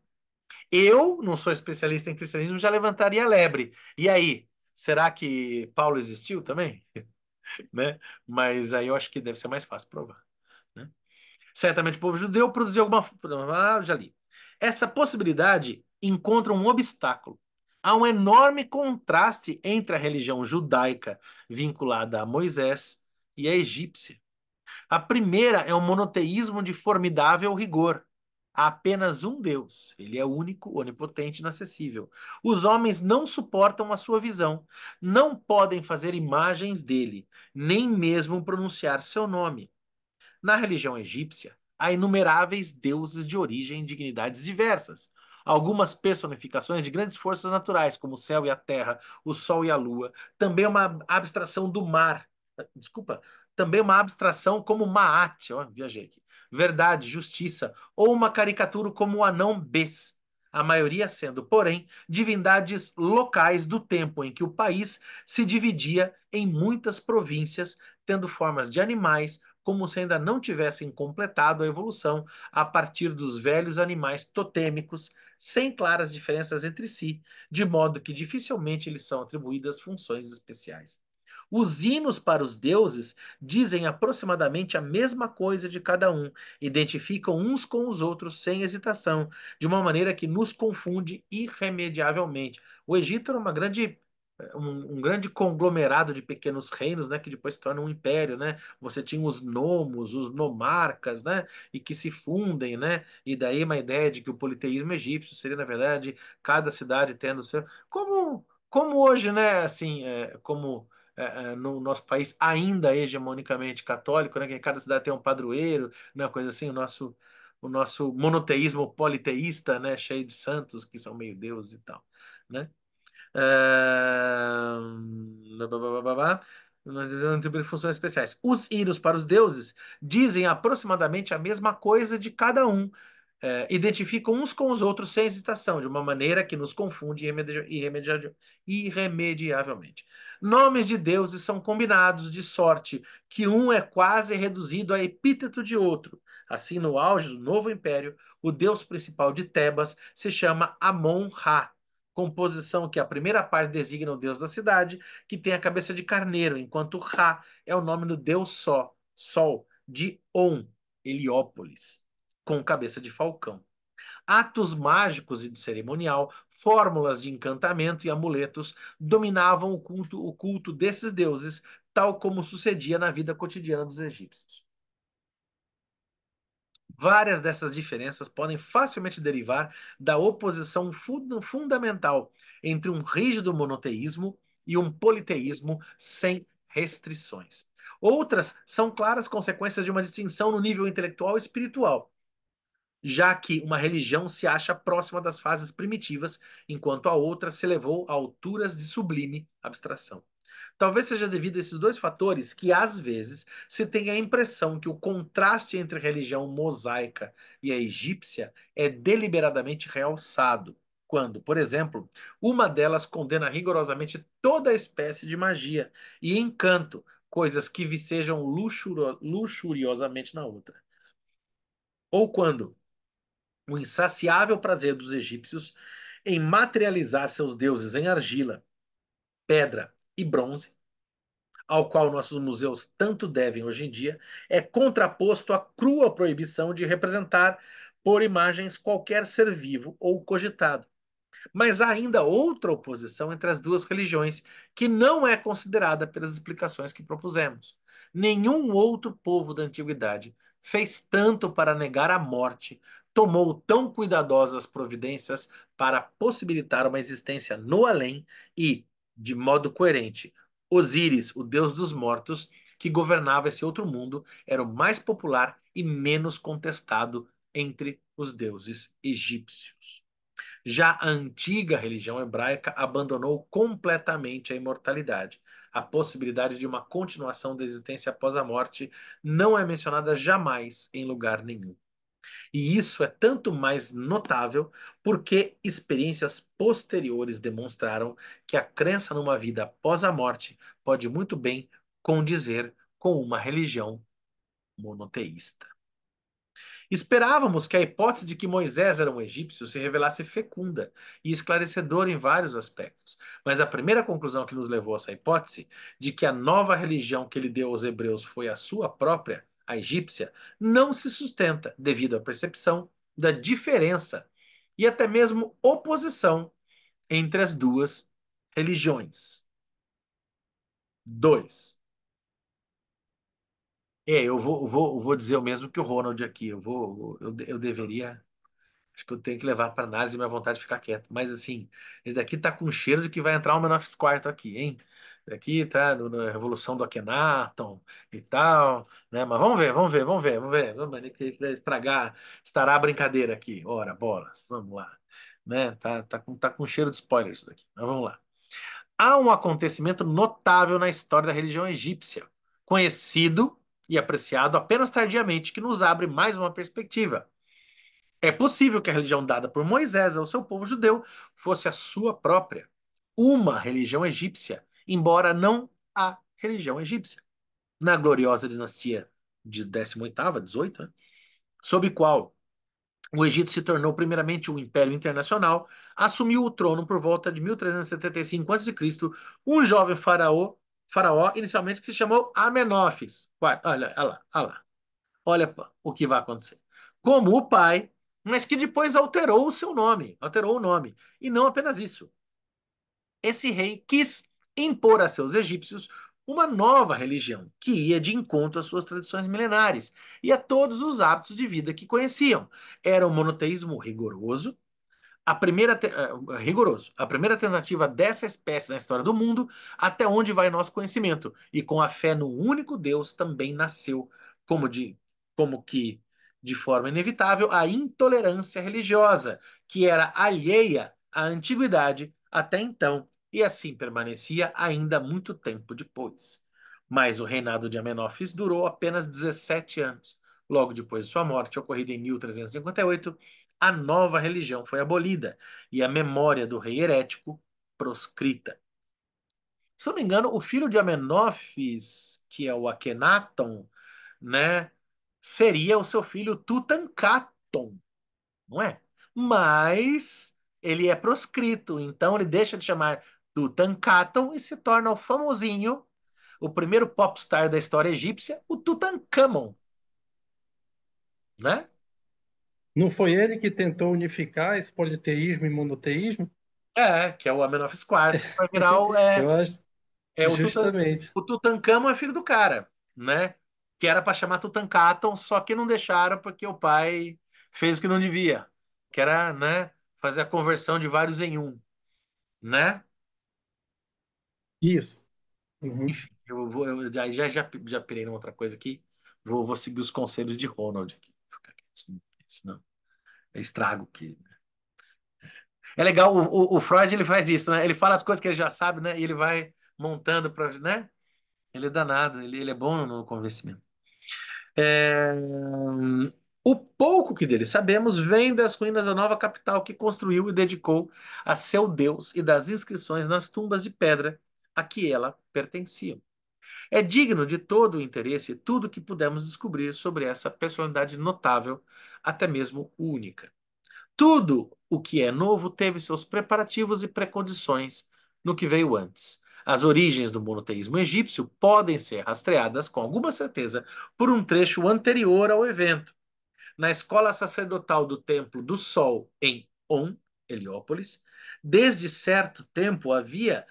Eu não sou especialista em cristianismo, já levantaria a lebre. E aí, será que Paulo existiu também? Né? Mas aí eu acho que deve ser mais fácil provar, né? Certamente o povo judeu produziu alguma. Ah, já li. Essa possibilidade encontra um obstáculo. Há um enorme contraste entre a religião judaica vinculada a Moisés e a egípcia. A primeira é um monoteísmo de formidável rigor. Há apenas um Deus. Ele é único, onipotente e inacessível. Os homens não suportam a sua visão, não podem fazer imagens dele, nem mesmo pronunciar seu nome. Na religião egípcia, há inumeráveis deuses de origem e dignidades diversas. Algumas personificações de grandes forças naturais, como o céu e a terra, o sol e a lua. Também uma abstração do mar. Desculpa. Também uma abstração como Maat, ó, viajei aqui. Verdade, justiça. Ou uma caricatura como o anão Bes. A maioria sendo, porém, divindades locais do tempo em que o país se dividia em muitas províncias, tendo formas de animais, como se ainda não tivessem completado a evolução a partir dos velhos animais totêmicos, sem claras diferenças entre si, de modo que dificilmente lhes são atribuídas funções especiais. Os hinos para os deuses dizem aproximadamente a mesma coisa de cada um, identificam uns com os outros sem hesitação, de uma maneira que nos confunde irremediavelmente. O Egito era uma grande um grande conglomerado de pequenos reinos, né, que depois se torna um império, né? Você tinha os nomos, os nomarcas, né, e que se fundem, né? E daí uma ideia de que o politeísmo egípcio seria, na verdade, cada cidade tendo seu, como hoje, né, assim, como no nosso país ainda hegemonicamente católico, né, que cada cidade tem um padroeiro, né, coisa assim, o nosso monoteísmo politeísta, né, cheio de santos que são meio deuses e tal, né? Não tem funções especiais. Os hinos para os deuses dizem aproximadamente a mesma coisa de cada um. Identificam uns com os outros sem hesitação, de uma maneira que nos confunde irremediavelmente. Nomes de deuses são combinados de sorte que um é quase reduzido a epíteto de outro. Assim, no auge do novo império, o deus principal de Tebas se chama Amon-Ra, composição que a primeira parte designa o deus da cidade, que tem a cabeça de carneiro, enquanto Ra é o nome do deus Sol, de On, Heliópolis, com cabeça de falcão. Atos mágicos e de cerimonial, fórmulas de encantamento e amuletos dominavam o culto desses deuses, tal como sucedia na vida cotidiana dos egípcios. Várias dessas diferenças podem facilmente derivar da oposição fundamental entre um rígido monoteísmo e um politeísmo sem restrições. Outras são claras consequências de uma distinção no nível intelectual e espiritual, já que uma religião se acha próxima das fases primitivas, enquanto a outra se elevou a alturas de sublime abstração. Talvez seja devido a esses dois fatores que, às vezes, se tem a impressão que o contraste entre a religião mosaica e a egípcia é deliberadamente realçado, quando, por exemplo, uma delas condena rigorosamente toda espécie de magia e encanto, coisas que vicejam luxuriosamente na outra. Ou quando o insaciável prazer dos egípcios em materializar seus deuses em argila, pedra e bronze ao qual nossos museus tanto devem hoje em dia, é contraposto à crua proibição de representar por imagens qualquer ser vivo ou cogitado. Mas há ainda outra oposição entre as duas religiões, que não é considerada pelas explicações que propusemos. Nenhum outro povo da antiguidade fez tanto para negar a morte, tomou tão cuidadosas providências para possibilitar uma existência no além e, de modo coerente, Osíris, o deus dos mortos, que governava esse outro mundo, era o mais popular e menos contestado entre os deuses egípcios. Já a antiga religião hebraica abandonou completamente a imortalidade. A possibilidade de uma continuação da existência após a morte não é mencionada jamais em lugar nenhum. E isso é tanto mais notável porque experiências posteriores demonstraram que a crença numa vida após a morte pode muito bem condizer com uma religião monoteísta. Esperávamos que a hipótese de que Moisés era um egípcio se revelasse fecunda e esclarecedora em vários aspectos, mas a primeira conclusão que nos levou a essa hipótese, de que a nova religião que ele deu aos hebreus foi a sua própria, a egípcia, não se sustenta devido à percepção da diferença e até mesmo oposição entre as duas religiões. 2. Eu vou dizer o mesmo que o Ronald aqui. Eu deveria. Acho que eu tenho que levar para análise minha vontade de ficar quieto. Mas assim, esse daqui tá com cheiro de que vai entrar o Menofis quarto aqui, hein? Esse daqui tá na Revolução do Akhenaton e tal, né? Mas vamos ver. Que vai estará a brincadeira aqui. Ora, bolas, vamos lá. Né? Tá com cheiro de spoiler isso daqui. Mas vamos lá. Há um acontecimento notável na história da religião egípcia, conhecido e apreciado apenas tardiamente, que nos abre mais uma perspectiva. É possível que a religião dada por Moisés ao seu povo judeu fosse a sua própria, uma religião egípcia, embora não a religião egípcia. Na gloriosa dinastia de 18ª, 18, né, sob qual o Egito se tornou primeiramente um império internacional, assumiu o trono por volta de 1375 a.C., um jovem faraó inicialmente que se chamou Amenófis. Olha o que vai acontecer. Como o pai, mas que depois alterou o seu nome, alterou o nome. E não apenas isso. Esse rei quis impor a seus egípcios uma nova religião, que ia de encontro às suas tradições milenares e a todos os hábitos de vida que conheciam. Era um monoteísmo rigoroso, rigoroso. A primeira tentativa dessa espécie na história do mundo, até onde vai nosso conhecimento. E com a fé no único Deus também nasceu, como que, de forma inevitável, a intolerância religiosa, que era alheia à antiguidade até então, e assim permanecia ainda muito tempo depois. Mas o reinado de Amenófis durou apenas 17 anos. Logo depois de sua morte, ocorrida em 1358, a nova religião foi abolida e a memória do rei herético proscrita. Se não me engano, o filho de Amenófis, que é o Akhenaton, né, seria o seu filho Tutankhaton, não é? Mas ele é proscrito, então ele deixa de chamar Tutankhaton e se torna o famosinho, o primeiro popstar da história egípcia, o Tutankhamon, né? Não foi ele que tentou unificar esse politeísmo e monoteísmo? Que é o Amenófis IV, que vai virar Eu acho é justamente. o Tutankhamon é filho do cara, né? Que era para chamar Tutankhaton, só que não deixaram porque o pai fez o que não devia, que era, né, fazer a conversão de vários em um, né? Isso. Uhum. Enfim, eu já pirei numa outra coisa aqui. Vou seguir os conselhos de Ronald aqui. Senão é estrago que. É legal, o Freud ele faz isso, né? Ele fala as coisas que ele já sabe, né? E ele vai montando para, né? Ele é danado, ele é bom no convencimento. É, O pouco que dele sabemos vem das ruínas da nova capital que construiu e dedicou a seu Deus e das inscrições nas tumbas de pedra a que ela pertencia. É digno de todo o interesse tudo que pudemos descobrir sobre essa personalidade notável, até mesmo única. Tudo o que é novo teve seus preparativos e precondições no que veio antes. As origens do monoteísmo egípcio podem ser rastreadas com alguma certeza por um trecho anterior ao evento. Na escola sacerdotal do Templo do Sol, em On, Heliópolis, desde certo tempo havia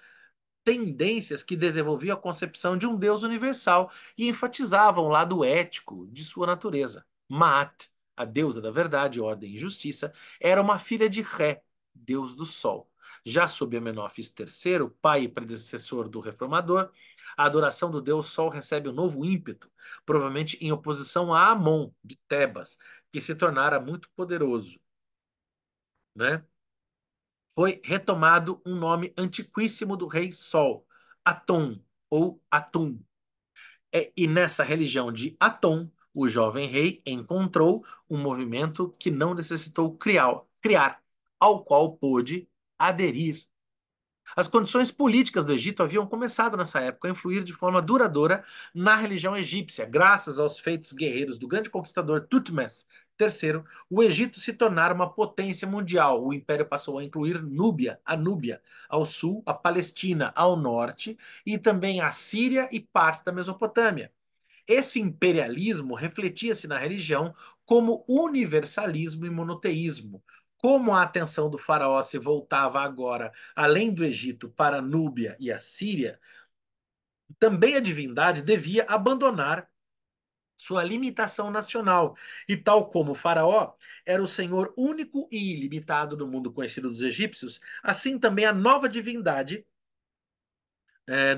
tendências que desenvolviam a concepção de um Deus universal e enfatizavam o lado ético de sua natureza. Maat, a deusa da verdade, ordem e justiça, era uma filha de Ré, deus do Sol. Já sob Amenófis III, pai e predecessor do reformador, a adoração do deus Sol recebe um novo ímpeto, provavelmente em oposição a Amon, de Tebas, que se tornara muito poderoso, né? Foi retomado um nome antiquíssimo do rei Sol, Atum ou Atum. E nessa religião de Atum, o jovem rei encontrou um movimento que não necessitou criar, ao qual pôde aderir. As condições políticas do Egito haviam começado nessa época a influir de forma duradoura na religião egípcia. Graças aos feitos guerreiros do grande conquistador Tutmés III, o Egito se tornara uma potência mundial. O império passou a incluir a Núbia ao sul, a Palestina ao norte e também a Síria e parte da Mesopotâmia. Esse imperialismo refletia-se na religião como universalismo e monoteísmo. Como a atenção do faraó se voltava agora, além do Egito, para a Núbia e a Síria, também a divindade devia abandonar sua limitação nacional. E tal como o faraó era o senhor único e ilimitado do mundo conhecido dos egípcios, assim também a nova divindade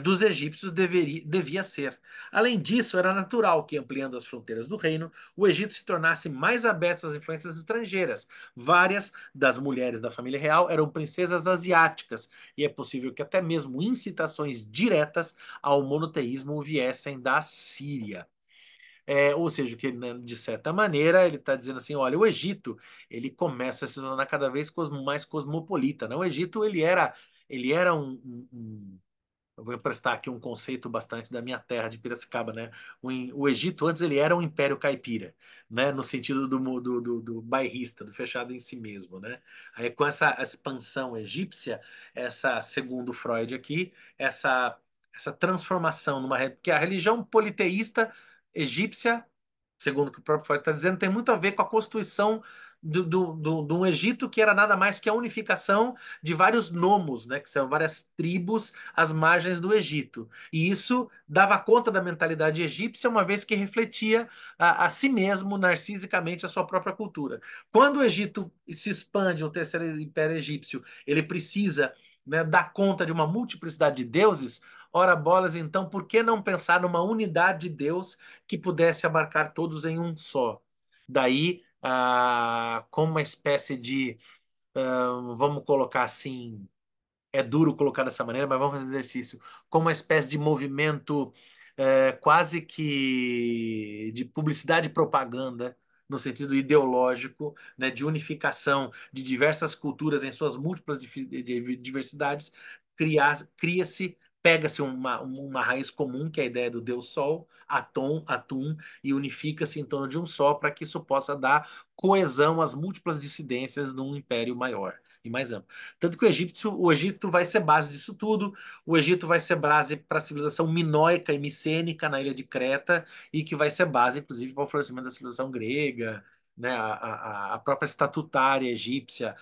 dos egípcios devia ser. Além disso, era natural que, ampliando as fronteiras do reino, o Egito se tornasse mais aberto às influências estrangeiras. Várias das mulheres da família real eram princesas asiáticas, e é possível que até mesmo incitações diretas ao monoteísmo viessem da Síria. Ou seja, que né, de certa maneira ele está dizendo assim, olha, o Egito ele começa a se tornar cada vez mais cosmopolita, né? O Egito ele era eu vou emprestar aqui um conceito bastante da minha terra de Piracicaba, né? O Egito antes ele era um império caipira, né? No sentido do bairrista, do fechado em si mesmo, né? Aí com essa expansão egípcia, segundo Freud aqui, essa transformação porque a religião politeísta egípcia, segundo o que o próprio Freud está dizendo, tem muito a ver com a constituição do Egito, que era nada mais que a unificação de vários nomos, né, que são várias tribos às margens do Egito. E isso dava conta da mentalidade egípcia, uma vez que refletia a si mesmo, narcisicamente, a sua própria cultura. Quando o Egito se expande, o terceiro império egípcio, ele precisa, né, dar conta de uma multiplicidade de deuses. Ora bolas, então, por que não pensar numa unidade de Deus que pudesse abarcar todos em um só? Daí, como uma espécie de, vamos colocar assim, é duro colocar dessa maneira, mas vamos fazer exercício, como uma espécie de movimento quase que de publicidade e propaganda, no sentido ideológico, né, de unificação de diversas culturas em suas múltiplas diversidades, cria-se, pega-se uma raiz comum, que é a ideia do Deus Sol, Atum, e unifica-se em torno de um só, para que isso possa dar coesão às múltiplas dissidências num império maior e mais amplo. Tanto que o Egito vai ser base disso tudo. O Egito vai ser base para a civilização minoica e micênica na ilha de Creta e que vai ser base, inclusive, para o florescimento da civilização grega, né? A própria estatutária egípcia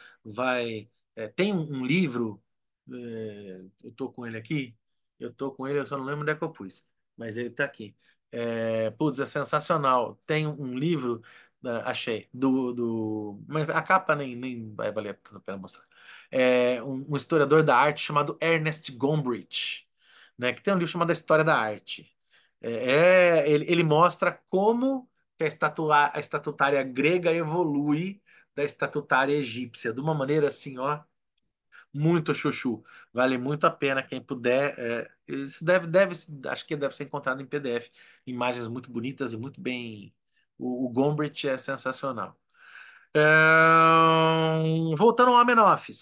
tem um livro, eu estou com ele aqui, eu só não lembro onde é que eu pus, mas ele está aqui. Putz, é sensacional. Tem um livro, achei, mas a capa nem vai valer a pena mostrar. Um historiador da arte chamado Ernest Gombrich, né, que tem um livro chamado A História da Arte. Ele mostra como que a estatutária grega evolui da estatutária egípcia, de uma maneira assim, ó, muito chuchu. Vale muito a pena quem puder. Isso acho que deve ser encontrado em PDF. Imagens muito bonitas e muito bem. O Gombrich é sensacional. Voltando ao Amenófis,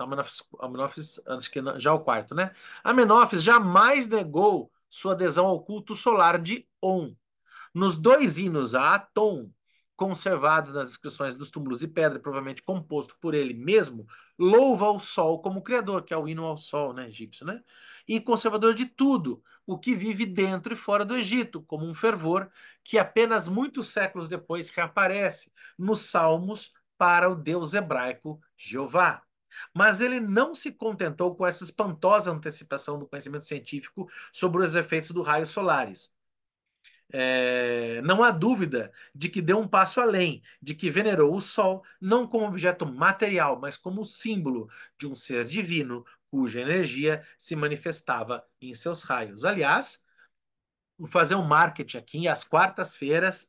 acho que já é o quarto, né? Amenófis jamais negou sua adesão ao culto solar de On. Nos dois hinos a Aton conservados nas inscrições dos túmulos de pedra, provavelmente composto por ele mesmo, louva o sol como criador, que é o hino ao sol, né, egípcio, né? E conservador de tudo, o que vive dentro e fora do Egito, como um fervor que apenas muitos séculos depois reaparece nos Salmos para o Deus hebraico Jeová. Mas ele não se contentou com essa espantosa antecipação do conhecimento científico sobre os efeitos do raio solares. Não há dúvida de que deu um passo além, de que venerou o Sol não como objeto material, mas como símbolo de um ser divino cuja energia se manifestava em seus raios. Aliás, vou fazer um marketing aqui às quartas-feiras.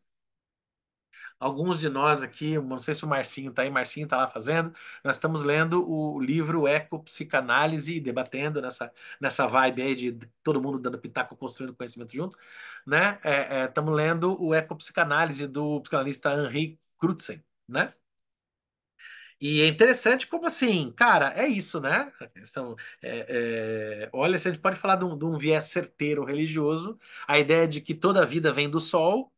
Alguns de nós aqui, não sei se o Marcinho está aí, Marcinho está lá fazendo, nós estamos lendo o livro Ecopsicanálise, debatendo nessa vibe aí de todo mundo dando pitaco, construindo conhecimento junto, né? Estamos lendo o Ecopsicanálise do psicanalista Henri Crutzen, né? E é interessante como assim, cara, é isso, né? A questão, olha, se a gente pode falar de um viés certeiro religioso, a ideia de que toda a vida vem do sol.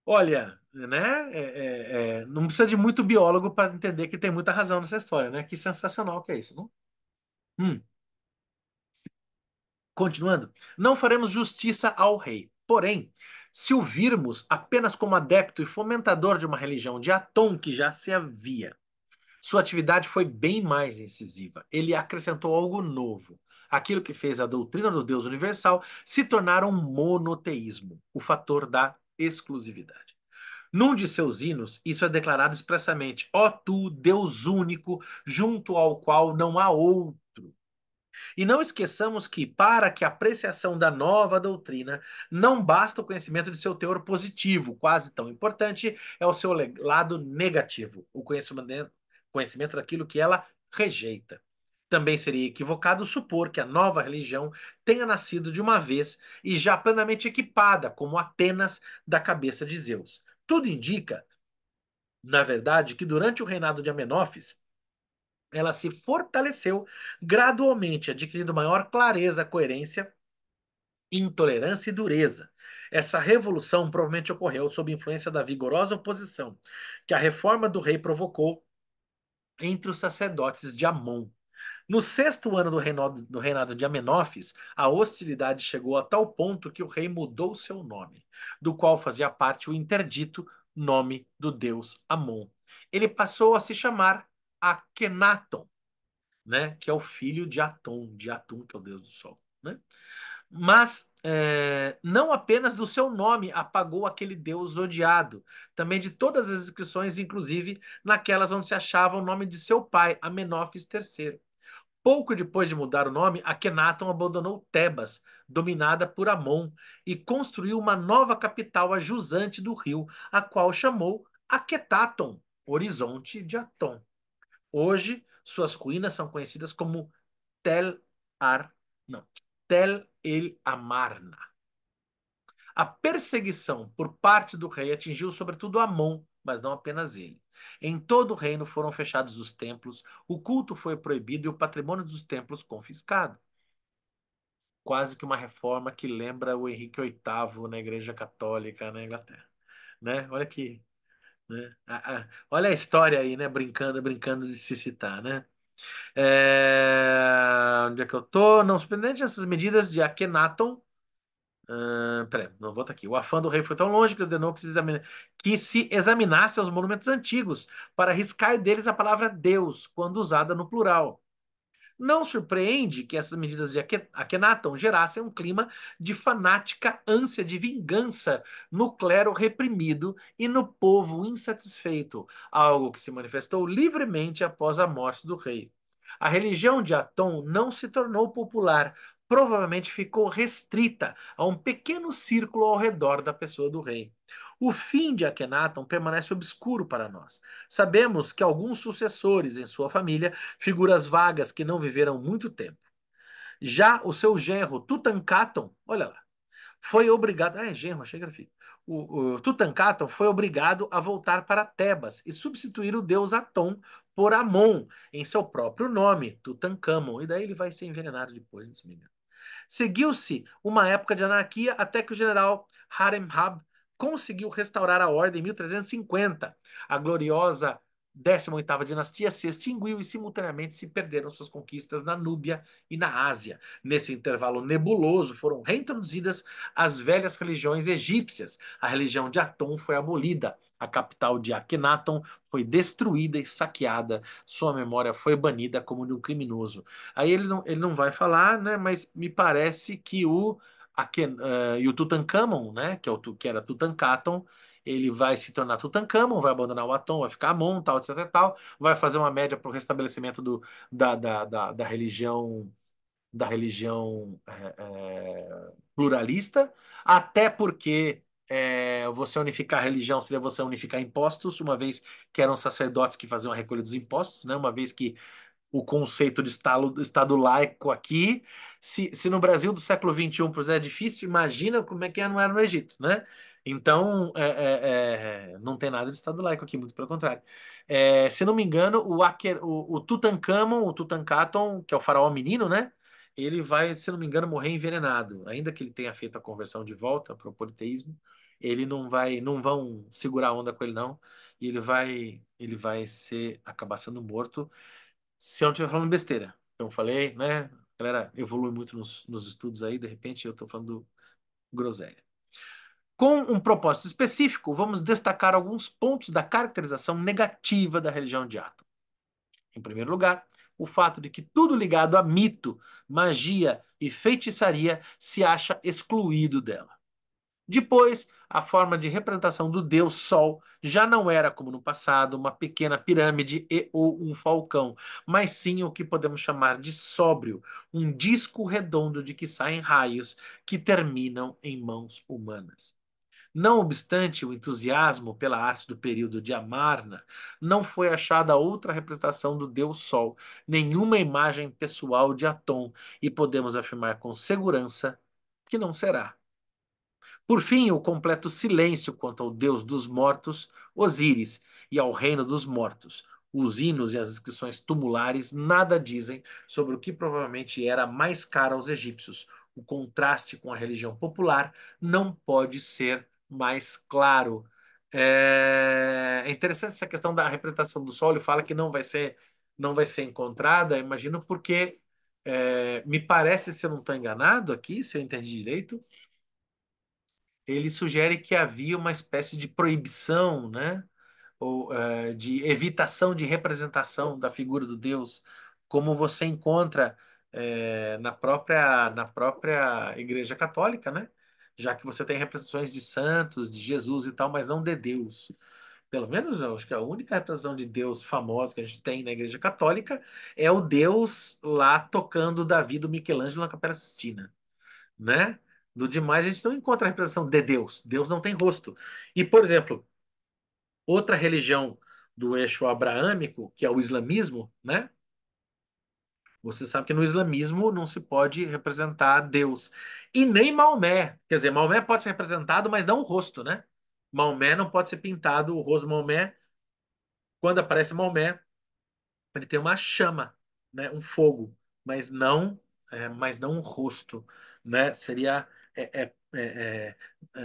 Olha, né? Não precisa de muito biólogo para entender que tem muita razão nessa história, né? Que sensacional que é isso, não? Hum. Continuando, não faremos justiça ao rei. Porém, se o virmos apenas como adepto e fomentador de uma religião de Atom que já se havia, sua atividade foi bem mais incisiva. Ele acrescentou algo novo. Aquilo que fez a doutrina do Deus universal se tornar um monoteísmo, o fator da exclusividade. Num de seus hinos, isso é declarado expressamente: Ó tu, Deus único, junto ao qual não há outro. E não esqueçamos que, para que a apreciação da nova doutrina, não basta o conhecimento de seu teor positivo, quase tão importante é o seu lado negativo, o conhecimento daquilo que ela rejeita. Também seria equivocado supor que a nova religião tenha nascido de uma vez e já plenamente equipada, como Atenas da cabeça de Zeus. Tudo indica, na verdade, que durante o reinado de Amenófis, ela se fortaleceu gradualmente, adquirindo maior clareza, coerência, intolerância e dureza. Essa revolução provavelmente ocorreu sob influência da vigorosa oposição que a reforma do rei provocou entre os sacerdotes de Amon. No sexto ano do reinado de Amenófis, a hostilidade chegou a tal ponto que o rei mudou seu nome, do qual fazia parte o interdito nome do deus Amon. Ele passou a se chamar Akhenaton, né, que é o filho de Atum, que é o deus do sol, né? Mas não apenas do seu nome apagou aquele deus odiado, também de todas as inscrições, inclusive naquelas onde se achava o nome de seu pai, Amenófis III. Pouco depois de mudar o nome, Akhenaton abandonou Tebas, dominada por Amon, e construiu uma nova capital a jusante do rio, a qual chamou Akhetaton, Horizonte de Atom. Hoje, suas ruínas são conhecidas como Tel Ar, não, Tel El Amarna. A perseguição por parte do rei atingiu sobretudo Amon, mas não apenas ele. Em todo o reino foram fechados os templos, o culto foi proibido e o patrimônio dos templos confiscado. Quase que uma reforma que lembra o Henrique VIII na Igreja Católica na Inglaterra, né? Olha aqui, né? Olha a história aí, né? Brincando de se citar, né? Onde é que eu tô? Não, surpreendente essas medidas de Akhenaton. Peraí, não vou estar aqui. O afã do rei foi tão longe que ordenou que se examinasse os monumentos antigos para riscar deles a palavra Deus, quando usada no plural. Não surpreende que essas medidas de Akhenaton gerassem um clima de fanática ânsia de vingança no clero reprimido e no povo insatisfeito, algo que se manifestou livremente após a morte do rei. A religião de Aton não se tornou popular, provavelmente ficou restrita a um pequeno círculo ao redor da pessoa do rei. O fim de Akhenaton permanece obscuro para nós. Sabemos que alguns sucessores em sua família, figuras vagas que não viveram muito tempo. Já o seu genro Tutankhaton, olha lá, foi obrigado. Ah, é genro, achei que era filho. O Tutankhaton foi obrigado a voltar para Tebas e substituir o deus Atom por Amon em seu próprio nome, Tutankhamon. E daí ele vai ser envenenado depois, não se me engano. Seguiu-se uma época de anarquia até que o general Haremhab conseguiu restaurar a ordem em 1350. A gloriosa 18ª dinastia se extinguiu e simultaneamente se perderam suas conquistas na Núbia e na Ásia. Nesse intervalo nebuloso foram reintroduzidas as velhas religiões egípcias. A religião de Atom foi abolida. A capital de Akhenaton foi destruída e saqueada. Sua memória foi banida como de um criminoso. Aí ele não vai falar, né? Mas me parece que e o Tutankhamon, né? Que era Tutankhaton, ele vai se tornar Tutankhamon, vai abandonar o Atom, vai ficar Amon, tal, etc, tal, vai fazer uma média para o restabelecimento da religião pluralista, até porque você unificar a religião seria você unificar impostos, uma vez que eram sacerdotes que faziam a recolha dos impostos, né? Uma vez que o conceito de Estado laico aqui. Se no Brasil do século XXI é difícil, imagina como é que não era no Egito, né? Então, não tem nada de Estado laico aqui, muito pelo contrário. Se não me engano, o Tutankhamon, o Tutankhaton, que é o faraó menino, né? Ele vai, se não me engano, morrer envenenado. Ainda que ele tenha feito a conversão de volta para o politeísmo, ele não vão segurar a onda com ele, não. E ele vai acabar sendo morto se eu não estiver falando besteira. Então, falei, né? A galera evolui muito nos estudos aí, de repente eu estou falando groselha. Com um propósito específico, vamos destacar alguns pontos da caracterização negativa da religião de Atom. Em primeiro lugar, o fato de que tudo ligado a mito, magia e feitiçaria se acha excluído dela. Depois, a forma de representação do deus Sol já não era, como no passado, uma pequena pirâmide ou um falcão, mas sim o que podemos chamar de sóbrio, um disco redondo de que saem raios que terminam em mãos humanas. Não obstante o entusiasmo pela arte do período de Amarna, não foi achada outra representação do Deus Sol, nenhuma imagem pessoal de Atom, e podemos afirmar com segurança que não será. Por fim, o completo silêncio quanto ao Deus dos mortos, Osíris, e ao reino dos mortos. Os hinos e as inscrições tumulares nada dizem sobre o que provavelmente era mais caro aos egípcios. O contraste com a religião popular não pode ser mais claro. É interessante essa questão da representação do sol. Ele fala que não vai ser encontrada. Imagino porque me parece, se eu não estou enganado aqui, se eu entendi direito, ele sugere que havia uma espécie de proibição, né? Ou de evitação de representação da figura do Deus, como você encontra na própria Igreja Católica, né? Já que você tem representações de santos, de Jesus e tal, mas não de Deus. Pelo menos eu acho que a única representação de Deus famosa que a gente tem na Igreja Católica é o Deus lá tocando Davi do Michelangelo na Capela Sistina, né? Do demais, a gente não encontra a representação de Deus. Deus não tem rosto. E, por exemplo, outra religião do eixo abraâmico, que é o islamismo, né? Você sabe que no islamismo não se pode representar Deus. E nem Maomé. Quer dizer, Maomé pode ser representado, mas não o rosto, né? Maomé não pode ser pintado o rosto. Maomé, quando aparece Maomé, ele tem uma chama, né? Um fogo, mas não um rosto, né? Seria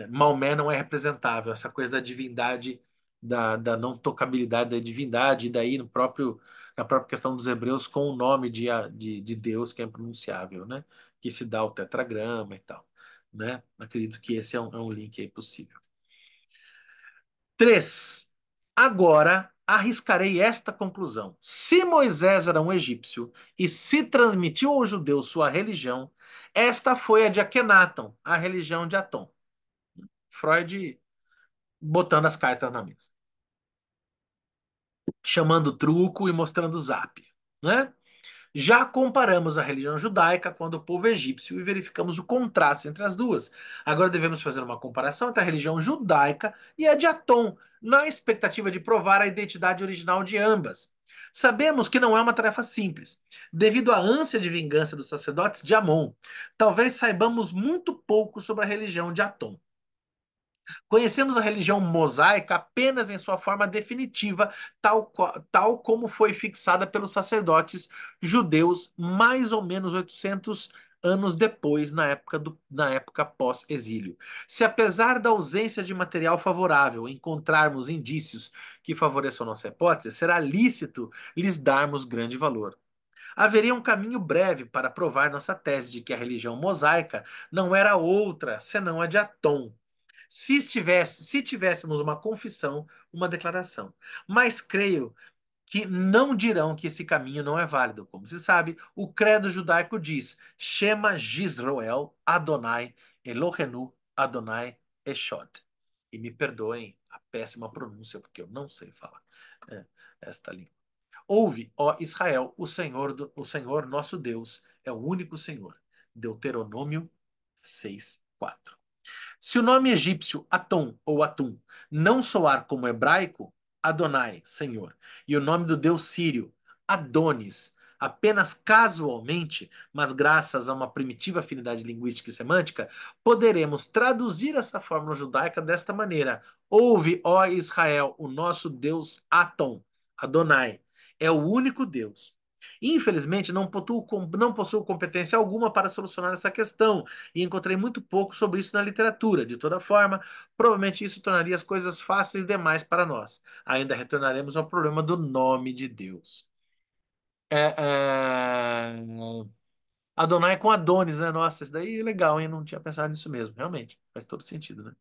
Maomé não é representável, essa coisa da divindade, da não tocabilidade da divindade, e daí na própria questão dos hebreus com o nome de Deus que é impronunciável, né? Que se dá o tetragrama e tal, né? Acredito que esse é um link aí possível. 3. Agora arriscarei esta conclusão. Se Moisés era um egípcio e se transmitiu aos judeus sua religião, esta foi a de Akhenaton, a religião de Atom. Freud botando as cartas na mesa. Chamando o truco e mostrando o zap, né? Já comparamos a religião judaica com a do povo egípcio e verificamos o contraste entre as duas. Agora devemos fazer uma comparação entre a religião judaica e a de Atom, na expectativa de provar a identidade original de ambas. Sabemos que não é uma tarefa simples, devido à ânsia de vingança dos sacerdotes de Amon. Talvez saibamos muito pouco sobre a religião de Atom. Conhecemos a religião mosaica apenas em sua forma definitiva, tal como foi fixada pelos sacerdotes judeus mais ou menos 800 anos depois, na época pós-exílio. Se apesar da ausência de material favorável encontrarmos indícios que favoreçam nossa hipótese, será lícito lhes darmos grande valor. Haveria um caminho breve para provar nossa tese de que a religião mosaica não era outra senão a de Atom. Se tivéssemos uma confissão, uma declaração. Mas creio que não dirão que esse caminho não é válido. Como se sabe, o credo judaico diz: Shema Yisroel Adonai Elohenu Adonai Echad. E me perdoem a péssima pronúncia, porque eu não sei falar esta língua. Ouve, ó Israel, o Senhor nosso Deus é o único Senhor. Deuteronômio 6:4. Se o nome egípcio Atom ou Atum não soar como hebraico, Adonai, Senhor, e o nome do deus sírio, Adonis, apenas casualmente, mas graças a uma primitiva afinidade linguística e semântica, poderemos traduzir essa fórmula judaica desta maneira: Ouve, ó Israel, o nosso Deus Atom, Adonai, é o único Deus. Infelizmente, não possuo competência alguma para solucionar essa questão, e encontrei muito pouco sobre isso na literatura. De toda forma, provavelmente isso tornaria as coisas fáceis demais para nós. Ainda retornaremos ao problema do nome de Deus. É, é... Adonai com Adonis, né? Nossa, isso daí é legal, hein? Não tinha pensado nisso mesmo. Realmente, faz todo sentido, né?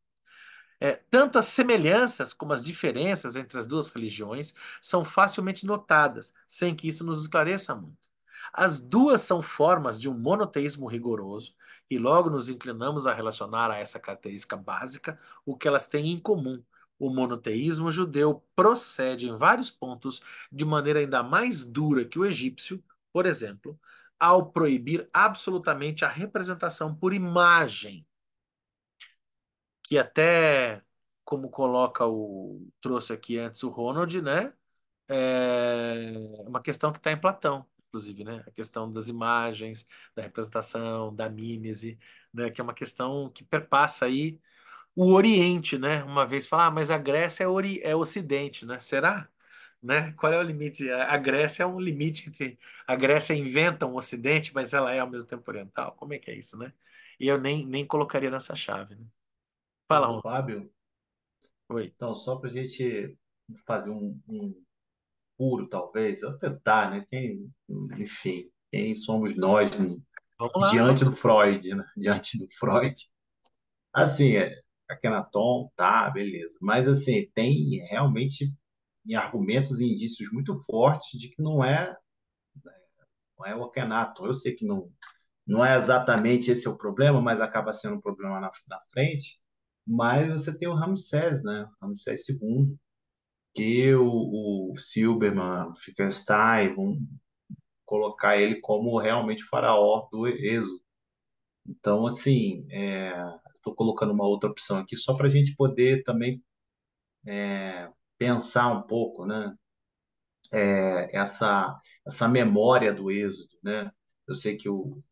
Tanto as semelhanças como as diferenças entre as duas religiões são facilmente notadas, sem que isso nos esclareça muito. As duas são formas de um monoteísmo rigoroso, e logo nos inclinamos a relacionar a essa característica básica o que elas têm em comum. O monoteísmo judeu procede em vários pontos de maneira ainda mais dura que o egípcio, por exemplo, ao proibir absolutamente a representação por imagem, que até, como trouxe aqui antes o Ronald, né? É uma questão que está em Platão, inclusive, né? A questão das imagens, da representação, da mímese, né? Que é uma questão que perpassa aí o Oriente, né? Uma vez falar, mas a Grécia é Ocidente, né? Será? Né? Qual é o limite? A Grécia é um limite entre a Grécia inventa um Ocidente, mas ela é ao mesmo tempo oriental. Como é que é isso, né? E eu nem colocaria nessa chave, né? Fala, Ô, Ron. Fábio, Oi. então, só para a gente fazer um puro, talvez, eu tentar, né? Enfim, quem somos nós Vamos lá, vamos. diante do Freud, né? Diante do Freud. Assim, Akhenaton, tá, beleza. Mas, assim, tem realmente argumentos e indícios muito fortes de que não é o Akhenaton. Eu sei que não é exatamente esse o problema, mas acaba sendo um problema na frente. Mas você tem o Ramsés, né? Ramsés II, que o Silberman, Finkelstein vão colocar ele como realmente faraó do Êxodo. Então, assim, estou colocando uma outra opção aqui só para a gente poder também pensar um pouco, né? Essa memória do Êxodo, né? Eu sei que o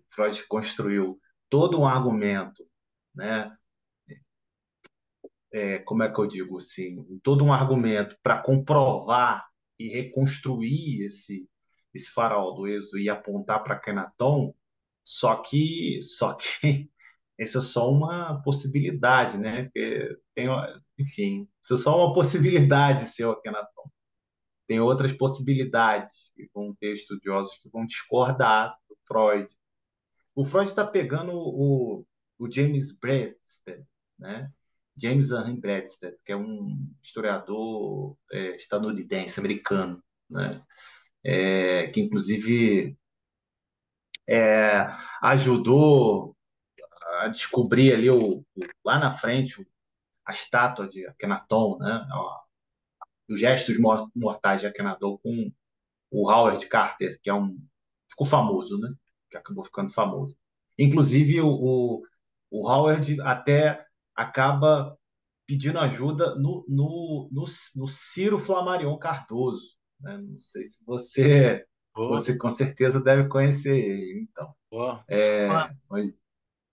Freud construiu todo um argumento, né? Como é que eu digo assim? Todo um argumento para comprovar e reconstruir esse faraó do Êxodo e apontar para Akenaton, só que essa é só uma possibilidade, né? Enfim, isso é só uma possibilidade, seu Akenaton. Tem outras possibilidades, e vão ter estudiosos que vão discordar do Freud. O Freud está pegando o James Bredsted, né? James Henry Bredsted, que é um historiador estadunidense, americano, né? Que inclusive ajudou a descobrir ali lá na frente a estátua de Akhenaton, né? Os gestos mortais de Akhenaton com o Howard Carter, que ficou famoso, né? Que acabou ficando famoso. Inclusive, o Howard até acaba pedindo ajuda no Ciro Flammarion Cardoso, né? Não sei se Boa, você com certeza deve conhecer ele. Então, boa. Sou fã.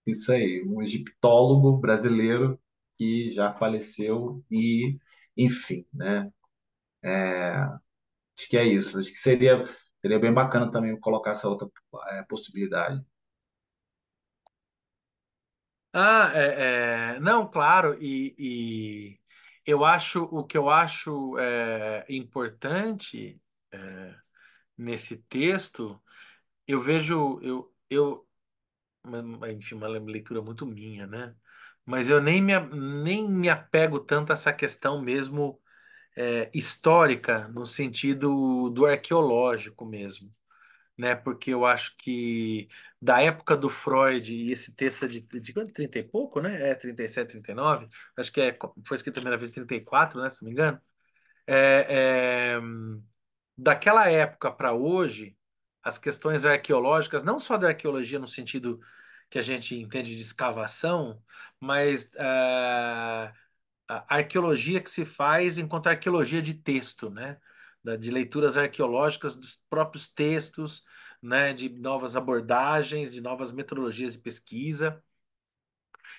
isso aí, um egiptólogo brasileiro que já faleceu e, enfim, né? Acho que é isso. Acho que seria bem bacana também colocar essa outra possibilidade. Não, claro, e eu acho o que eu acho importante nesse texto, eu vejo, enfim, uma leitura muito minha, né? Mas eu nem me apego tanto a essa questão mesmo histórica, no sentido do arqueológico mesmo, né? Porque eu acho que da época do Freud, e esse texto é de quanto? 30 e pouco, né? 37, 39. Acho que foi escrito a primeira vez em 34, né? Se não me engano. É, é, Daquela época para hoje, as questões arqueológicas, não só da arqueologia no sentido que a gente entende de escavação, mas a arqueologia que se faz enquanto arqueologia de texto, né? De leituras arqueológicas dos próprios textos, né? De novas abordagens, de novas metodologias de pesquisa.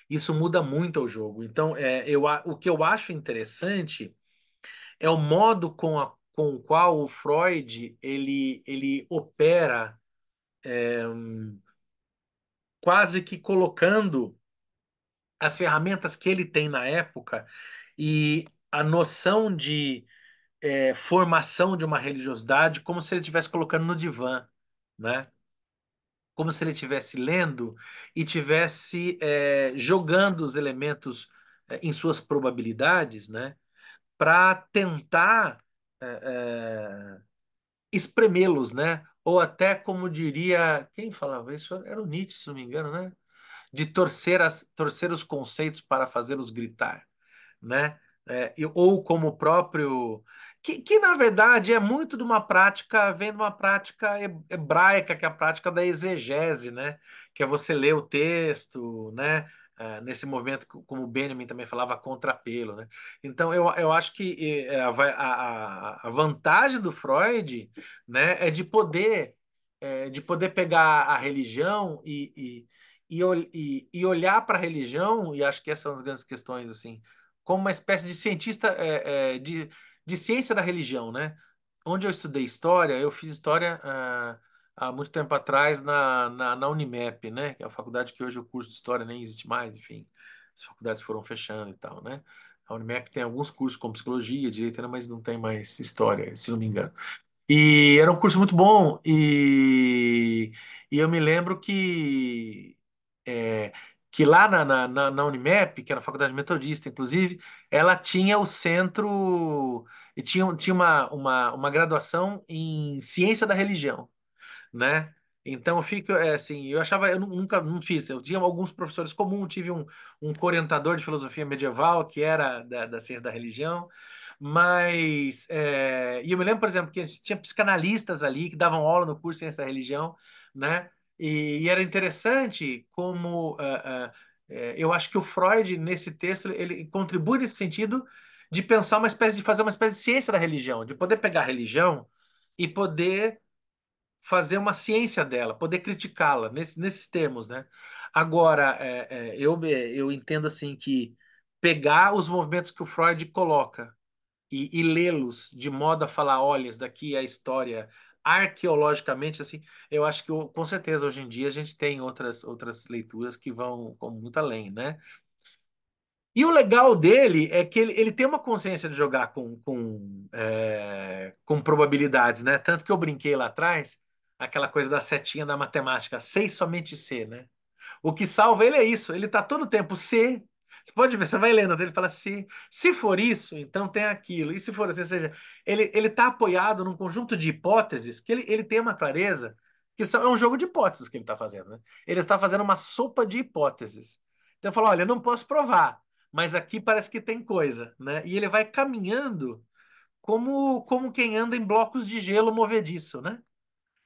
Isso muda muito o jogo. Então, o que eu acho interessante é o modo com o qual o Freud ele opera, quase que colocando as ferramentas que ele tem na época e a noção de formação de uma religiosidade como se ele estivesse colocando no divã, né? Como se ele estivesse lendo e tivesse jogando os elementos em suas probabilidades, né? Para tentar é, espremê-los, né? Ou até, como diria, quem falava isso? Era o Nietzsche, se não me engano, né? De torcer os conceitos para fazê-los gritar, né? Ou como o próprio. Que na verdade é muito de uma prática, vem de uma prática hebraica, que é a prática da exegese, né? Que é você ler o texto, né? Nesse movimento, como o Benjamin também falava, contrapelo, né? Então, eu acho que a vantagem do Freud, né, de poder pegar a religião e olhar para a religião, e acho que essa é uma das grandes questões, assim, como uma espécie de cientista de ciência da religião, né? Onde eu estudei história, eu fiz história há muito tempo atrás na Unimep, né? Que é a faculdade que hoje o curso de história nem existe mais, enfim, as faculdades foram fechando e tal, né? A Unimep tem alguns cursos como psicologia, direito, né, mas não tem mais história, se não me engano. E era um curso muito bom, e eu me lembro é, que lá na Unimep, que era a faculdade metodista, inclusive, ela tinha o centro, e tinha uma graduação em ciência da religião, né? Então eu fico assim, eu achava, eu nunca não fiz, eu tinha alguns professores comuns, tive um orientador de filosofia medieval que era da ciência da religião, mas e eu me lembro, por exemplo, que a gente tinha psicanalistas ali que davam aula no curso de ciência da religião, né? E era interessante como eu acho que o Freud nesse texto ele contribui nesse sentido de pensar de fazer uma espécie de ciência da religião, de poder pegar a religião e poder fazer uma ciência dela, poder criticá-la nesses termos, né? Agora, eu entendo assim que pegar os movimentos que o Freud coloca e lê-los de modo a falar, olha, isso daqui é a história arqueologicamente, assim, eu acho que com certeza hoje em dia a gente tem outras leituras que vão muito além, né? E o legal dele é que ele tem uma consciência de jogar com probabilidades, né? Tanto que eu brinquei lá atrás, aquela coisa da setinha da matemática, sei somente C, né? O que salva ele é isso, ele tá todo o tempo se. Você pode ver, você vai lendo, ele fala se for isso, então tem aquilo. E se for assim, ou seja, ele tá apoiado num conjunto de hipóteses que ele tem uma clareza, é um jogo de hipóteses que ele está fazendo, né? Ele está fazendo uma sopa de hipóteses. Então ele fala, olha, eu não posso provar, mas aqui parece que tem coisa, né? E ele vai caminhando como quem anda em blocos de gelo movediço, né?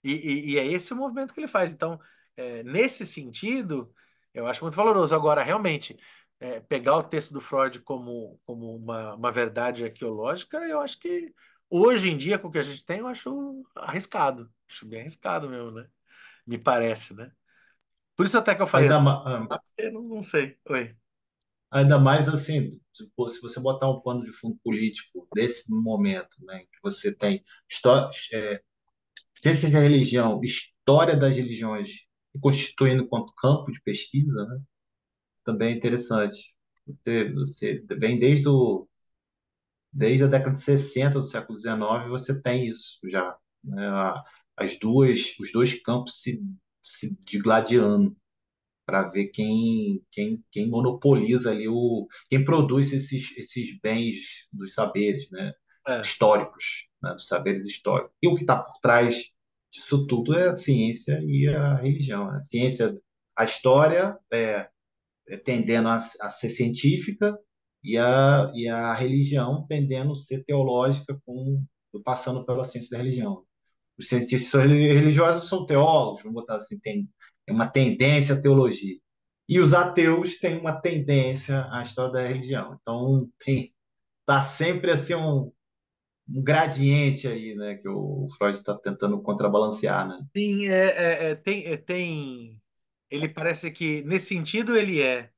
E é esse o movimento que ele faz. Então, nesse sentido, eu acho muito valoroso. Agora, realmente, pegar o texto do Freud como uma verdade arqueológica, eu acho que hoje em dia, com o que a gente tem, eu acho arriscado. Acho bem arriscado mesmo, né? Me parece, né? Por isso até que eu falei, Ainda, ma- eu não sei. Oi. ainda mais assim, se você botar um pano de fundo político desse momento, né, que você tem história, ciência da religião, história das religiões se constituindo enquanto campo de pesquisa, né? também é interessante. Você vem desde a década de 60 do século XIX, você tem isso já, né? Os dois campos se digladiando para ver quem monopoliza ali quem produz esses bens dos saberes, né? É. Históricos, né? Dos saberes históricos. E o que está por trás disso tudo é a ciência e a religião, né? A ciência, a história tendendo a ser científica e a religião tendendo a ser teológica, passando pela ciência da religião. Os cientistas religiosos são teólogos, vamos botar assim, tem uma tendência à teologia. E os ateus têm uma tendência à história da religião. Então, tá sempre assim um gradiente aí, né, que o Freud está tentando contrabalancear, né? Sim, tem. Ele parece que, nesse sentido, ele é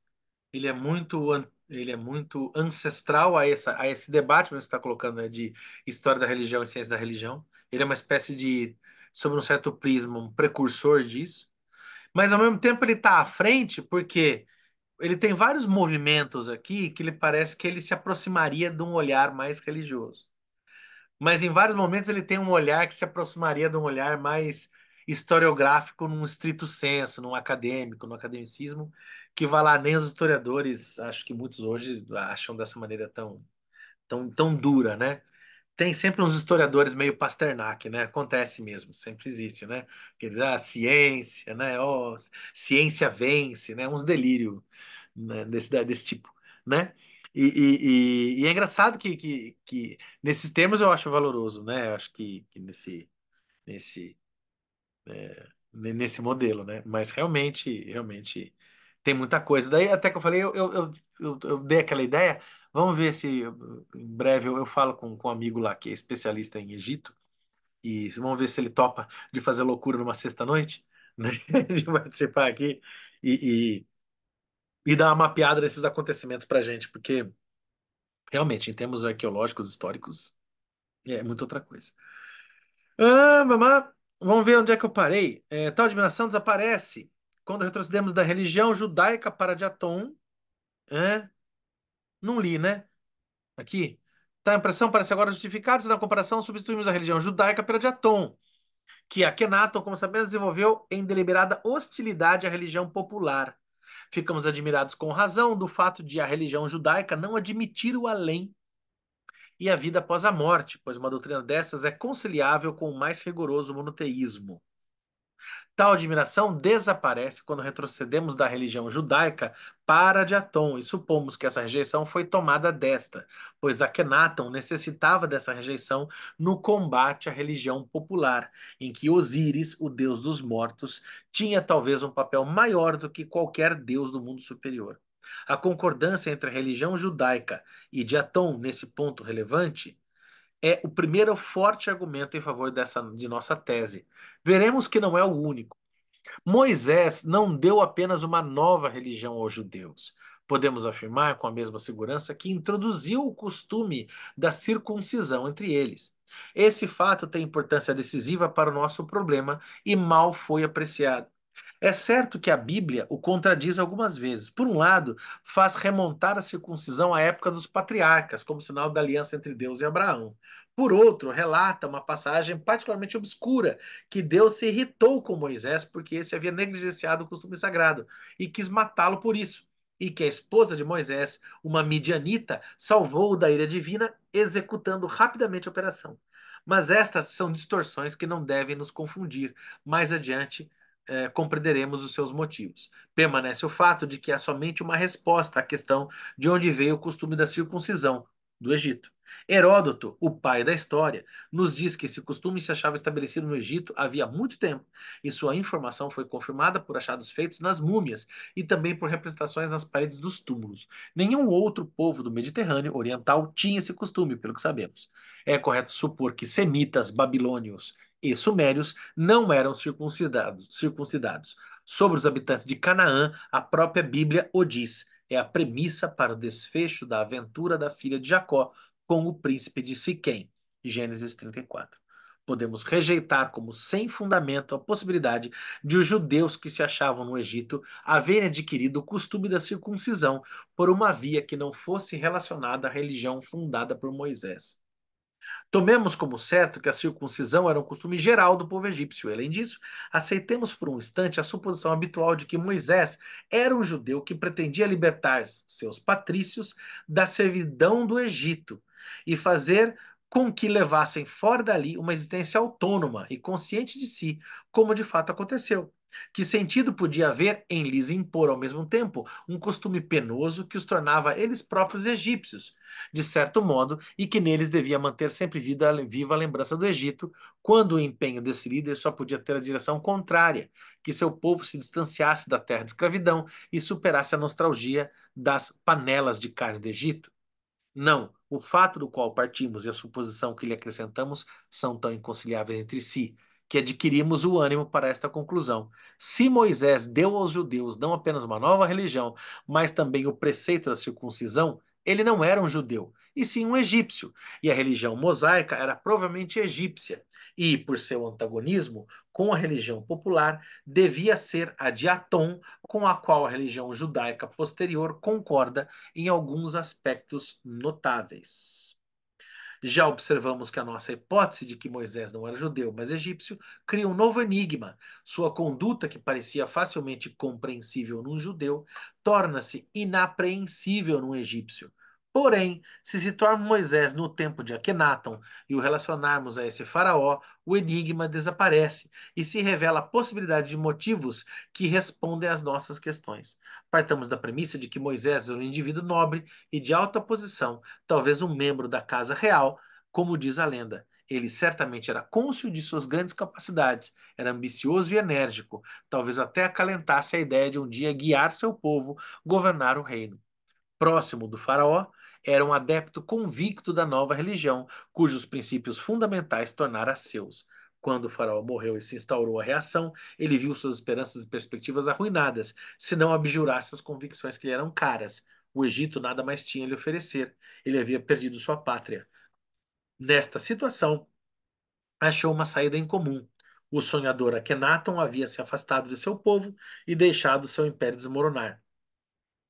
muito ancestral a esse debate que você está colocando, né, de história da religião e ciência da religião. Ele é uma espécie de, sob um certo prisma, um precursor disso. Mas, ao mesmo tempo, ele está à frente porque ele tem vários movimentos aqui que ele parece que ele se aproximaria de um olhar mais religioso. Mas em vários momentos ele tem um olhar que se aproximaria de um olhar mais historiográfico, num estrito senso, num acadêmico, no academicismo, que vai lá, nem os historiadores, acho que muitos hoje acham dessa maneira tão dura, né? Tem sempre uns historiadores meio Pasternak, né? Acontece mesmo, sempre existe, né? Aqueles, ciência, né? Oh, ciência vence, né? Uns delírios, né? Desse tipo, né? E é engraçado que nesses termos eu acho valoroso, né? Eu acho que nesse, nesse modelo, né? Mas realmente tem muita coisa. Daí até que eu falei, eu dei aquela ideia. Vamos ver se em breve eu falo com um amigo lá que é especialista em Egito e vamos ver se ele topa de fazer loucura numa sexta-noite, né? De participar aqui e, e dar uma mapeada nesses acontecimentos pra gente, porque realmente, em termos arqueológicos, históricos, é muito outra coisa. Mamã, vamos ver onde é que eu parei. Tal admiração desaparece quando retrocedemos da religião judaica para de Atom. É, não li, né? Aqui. Tá, a impressão parece agora justificada, se na comparação substituímos a religião judaica pela de Atom, que Akhenaton, como sabemos, desenvolveu em deliberada hostilidade à religião popular. Ficamos admirados com razão do fato de a religião judaica não admitir o além e a vida após a morte, pois uma doutrina dessas é conciliável com o mais rigoroso monoteísmo. Tal admiração desaparece quando retrocedemos da religião judaica para a de Atom e supomos que essa rejeição foi tomada desta, pois Akhenaton necessitava dessa rejeição no combate à religião popular, em que Osíris, o deus dos mortos, tinha talvez um papel maior do que qualquer deus do mundo superior. A concordância entre a religião judaica e de Atom nesse ponto relevante é o primeiro forte argumento em favor de nossa tese. Veremos que não é o único. Moisés não deu apenas uma nova religião aos judeus. Podemos afirmar com a mesma segurança que introduziu o costume da circuncisão entre eles. Esse fato tem importância decisiva para o nosso problema e mal foi apreciado. É certo que a Bíblia o contradiz algumas vezes. Por um lado, faz remontar a circuncisão à época dos patriarcas, como sinal da aliança entre Deus e Abraão. Por outro, relata uma passagem particularmente obscura, que Deus se irritou com Moisés porque esse havia negligenciado o costume sagrado e quis matá-lo por isso. E que a esposa de Moisés, uma midianita, salvou-o da ira divina, executando rapidamente a operação. Mas estas são distorções que não devem nos confundir. Mais adiante, compreenderemos os seus motivos. Permanece o fato de que há somente uma resposta à questão de onde veio o costume da circuncisão, do Egito. Heródoto, o pai da história, nos diz que esse costume se achava estabelecido no Egito havia muito tempo, e sua informação foi confirmada por achados feitos nas múmias e também por representações nas paredes dos túmulos. Nenhum outro povo do Mediterrâneo oriental tinha esse costume, pelo que sabemos. É correto supor que semitas, babilônios e sumérios não eram circuncidados. Sobre os habitantes de Canaã, a própria Bíblia o diz. É a premissa para o desfecho da aventura da filha de Jacó com o príncipe de Siquém. Gênesis 34. Podemos rejeitar como sem fundamento a possibilidade de os judeus que se achavam no Egito haverem adquirido o costume da circuncisão por uma via que não fosse relacionada à religião fundada por Moisés. Tomemos como certo que a circuncisão era um costume geral do povo egípcio. E, além disso, aceitemos por um instante a suposição habitual de que Moisés era um judeu que pretendia libertar seus patrícios da servidão do Egito e fazer com que levassem fora dali uma existência autônoma e consciente de si, como de fato aconteceu. Que sentido podia haver em lhes impor ao mesmo tempo um costume penoso que os tornava eles próprios egípcios, de certo modo, e que neles devia manter sempre viva a lembrança do Egito, quando o empenho desse líder só podia ter a direção contrária, que seu povo se distanciasse da terra de escravidão e superasse a nostalgia das panelas de carne do Egito? Não, o fato do qual partimos e a suposição que lhe acrescentamos são tão inconciliáveis entre si, que adquirimos o ânimo para esta conclusão. Se Moisés deu aos judeus não apenas uma nova religião, mas também o preceito da circuncisão, ele não era um judeu, e sim um egípcio, e a religião mosaica era provavelmente egípcia, e, por seu antagonismo com a religião popular, devia ser a de Atom, com a qual a religião judaica posterior concorda em alguns aspectos notáveis. Já observamos que a nossa hipótese de que Moisés não era judeu, mas egípcio, cria um novo enigma. Sua conduta, que parecia facilmente compreensível num judeu, torna-se inapreensível num egípcio. Porém, se situarmos Moisés no tempo de Akenaton e o relacionarmos a esse faraó, o enigma desaparece e se revela a possibilidade de motivos que respondem às nossas questões. Partamos da premissa de que Moisés era um indivíduo nobre e de alta posição, talvez um membro da casa real, como diz a lenda. Ele certamente era cônscio de suas grandes capacidades, era ambicioso e enérgico, talvez até acalentasse a ideia de um dia guiar seu povo, governar o reino. Próximo do faraó, era um adepto convicto da nova religião, cujos princípios fundamentais tornara seus. Quando o faraó morreu e se instaurou a reação, ele viu suas esperanças e perspectivas arruinadas, se não abjurasse as convicções que lhe eram caras. O Egito nada mais tinha a lhe oferecer. Ele havia perdido sua pátria. Nesta situação, achou uma saída em comum. O sonhador Akhenaton havia se afastado de seu povo e deixado seu império desmoronar.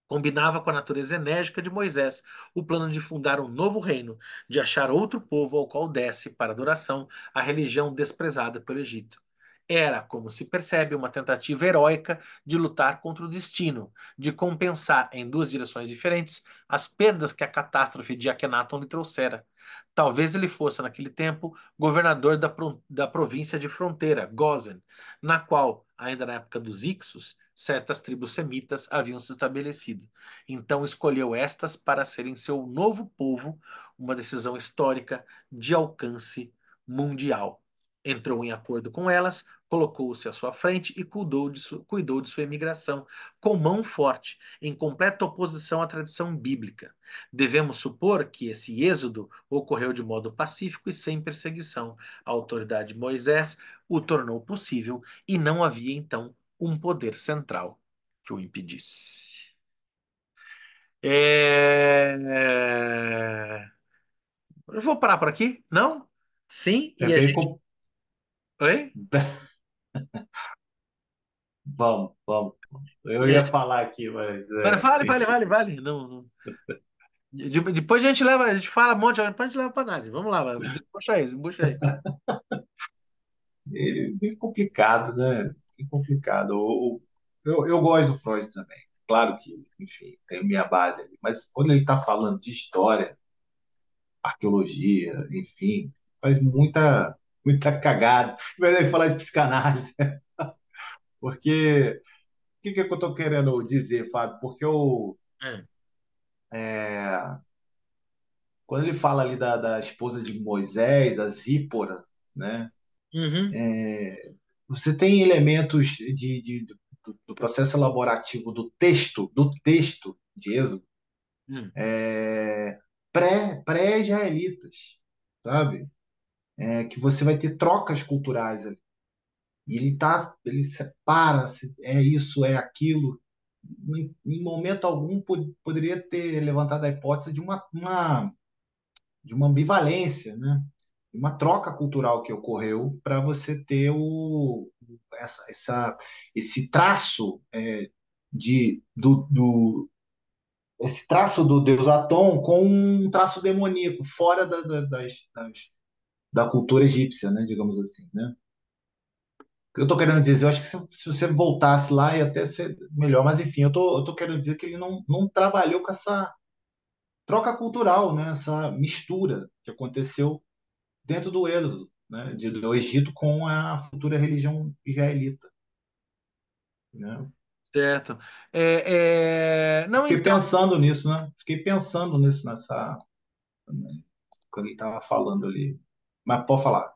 Combinava com a natureza enérgica de Moisés o plano de fundar um novo reino, de achar outro povo ao qual desse, para adoração, a religião desprezada pelo Egito. Era, como se percebe, uma tentativa heróica de lutar contra o destino, de compensar em duas direções diferentes as perdas que a catástrofe de Akhenaton lhe trouxera. Talvez ele fosse, naquele tempo, governador da província de fronteira, Gozen, na qual, ainda na época dos Ixos, certas tribos semitas haviam se estabelecido. Então escolheu estas para serem seu novo povo, uma decisão histórica de alcance mundial. Entrou em acordo com elas, colocou-se à sua frente e cuidou de sua imigração com mão forte, em completa oposição à tradição bíblica. Devemos supor que esse êxodo ocorreu de modo pacífico e sem perseguição. A autoridade de Moisés o tornou possível e não havia então um poder central que o impedisse. Eu vou parar por aqui? Não? Sim? É E a bem gente. Oi? Vamos, vamos. Eu E a ia gente... falar aqui, mas Vale, vale, enfim. vale, vale. Não, não. Depois a gente leva, a gente fala um monte, depois a gente leva para análise. Vamos lá, vai. Desembucha aí, desembucha aí. Bem complicado, né? Bem complicado. Eu gosto do Freud também. Claro que, enfim, tem minha base ali. Mas quando ele está falando de história, arqueologia, enfim, faz muita cagada. Mas ele falar de psicanálise. Porque, o que eu estou querendo dizer, Fábio? Porque É. quando ele fala ali da esposa de Moisés, a Zípora, né? Uhum, Você tem elementos do processo elaborativo do texto de Êxodo, hum, pré-israelitas, sabe? Que você vai ter trocas culturais ali. E ele separa se é isso, é aquilo. Em momento algum poderia ter levantado a hipótese de uma ambivalência, né? uma troca cultural que ocorreu para você ter esse traço esse traço do deus Atom com um traço demoníaco fora da cultura egípcia, né, digamos assim, né? O que eu estou querendo dizer, eu acho que se você voltasse lá ia até ser melhor, mas enfim, eu tô querendo dizer que ele não trabalhou com essa troca cultural, né, essa mistura que aconteceu dentro do Êxodo, né, do Egito com a futura religião israelita, né? Certo. Eu Não, fiquei então. pensando nisso, né? Fiquei pensando nisso quando ele estava falando ali. Mas pode falar.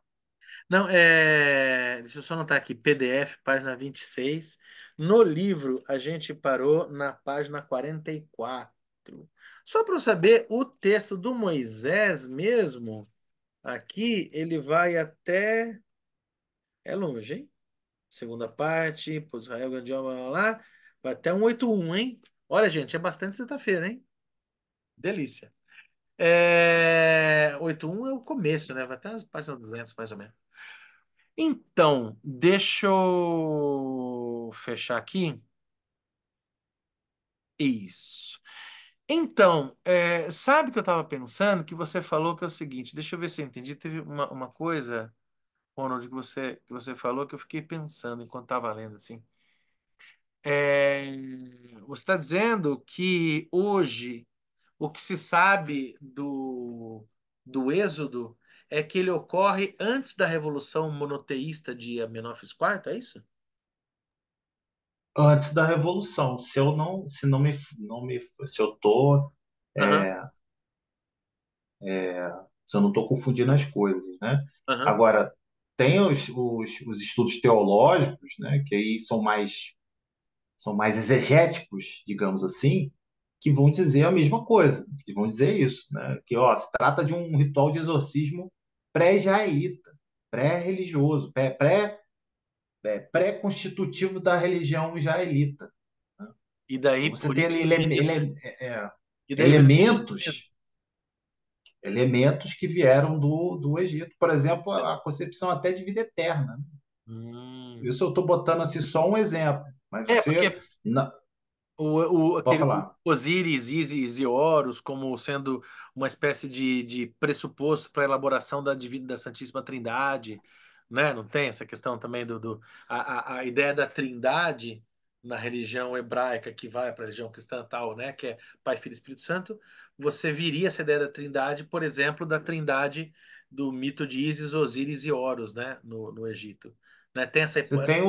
Não, deixa eu só anotar aqui, PDF, página 26. No livro, a gente parou na página 44. Só para eu saber, o texto do Moisés mesmo, aqui, ele vai até. É longe, hein? Segunda parte, por Israel, grande obra, lá, lá, lá, vai até 181, hein? Olha, gente, é bastante sexta-feira, hein? Delícia. 81 é o começo, né? Vai até as páginas 200, mais ou menos. Então, deixa eu fechar aqui. Isso. Então, sabe o que eu estava pensando? Que você falou que é o seguinte, deixa eu ver se eu entendi. Teve uma coisa, Ronald, que você falou que eu fiquei pensando enquanto estava lendo, assim. É, você está dizendo que hoje o que se sabe do Êxodo é que ele ocorre antes da Revolução Monoteísta de Amenófis IV, é isso? Antes da Revolução, se não me, se eu tô, Aham, se eu não estou confundindo as coisas, né? aham. Agora, tem os estudos teológicos, né? Que aí são mais exegéticos, digamos assim, que vão dizer a mesma coisa, que vão dizer isso, né? Que ó, se trata de um ritual de exorcismo pré-israelita, pré-religioso, pré-constitutivo da religião israelita, né? E daí, Então você por tem ali isso, viria, e daí viria o cristianismo. elementos, elementos que vieram do Egito, por exemplo, a concepção até de vida eterna. Hum. Isso eu estou botando assim só um exemplo, mas você Porque não, pode aquele falar. Osíris, Ísis e Horus como sendo uma espécie de pressuposto para a elaboração da Santíssima Trindade, né? Não tem essa questão também a ideia da Trindade na religião hebraica que vai para a religião cristã tal, né? Que é Pai, Filho e Espírito Santo. Você viria essa ideia da Trindade, por exemplo, da Trindade do mito de Ísis, Osíris e Horus, né? No Egito, né? Tem Você essa tem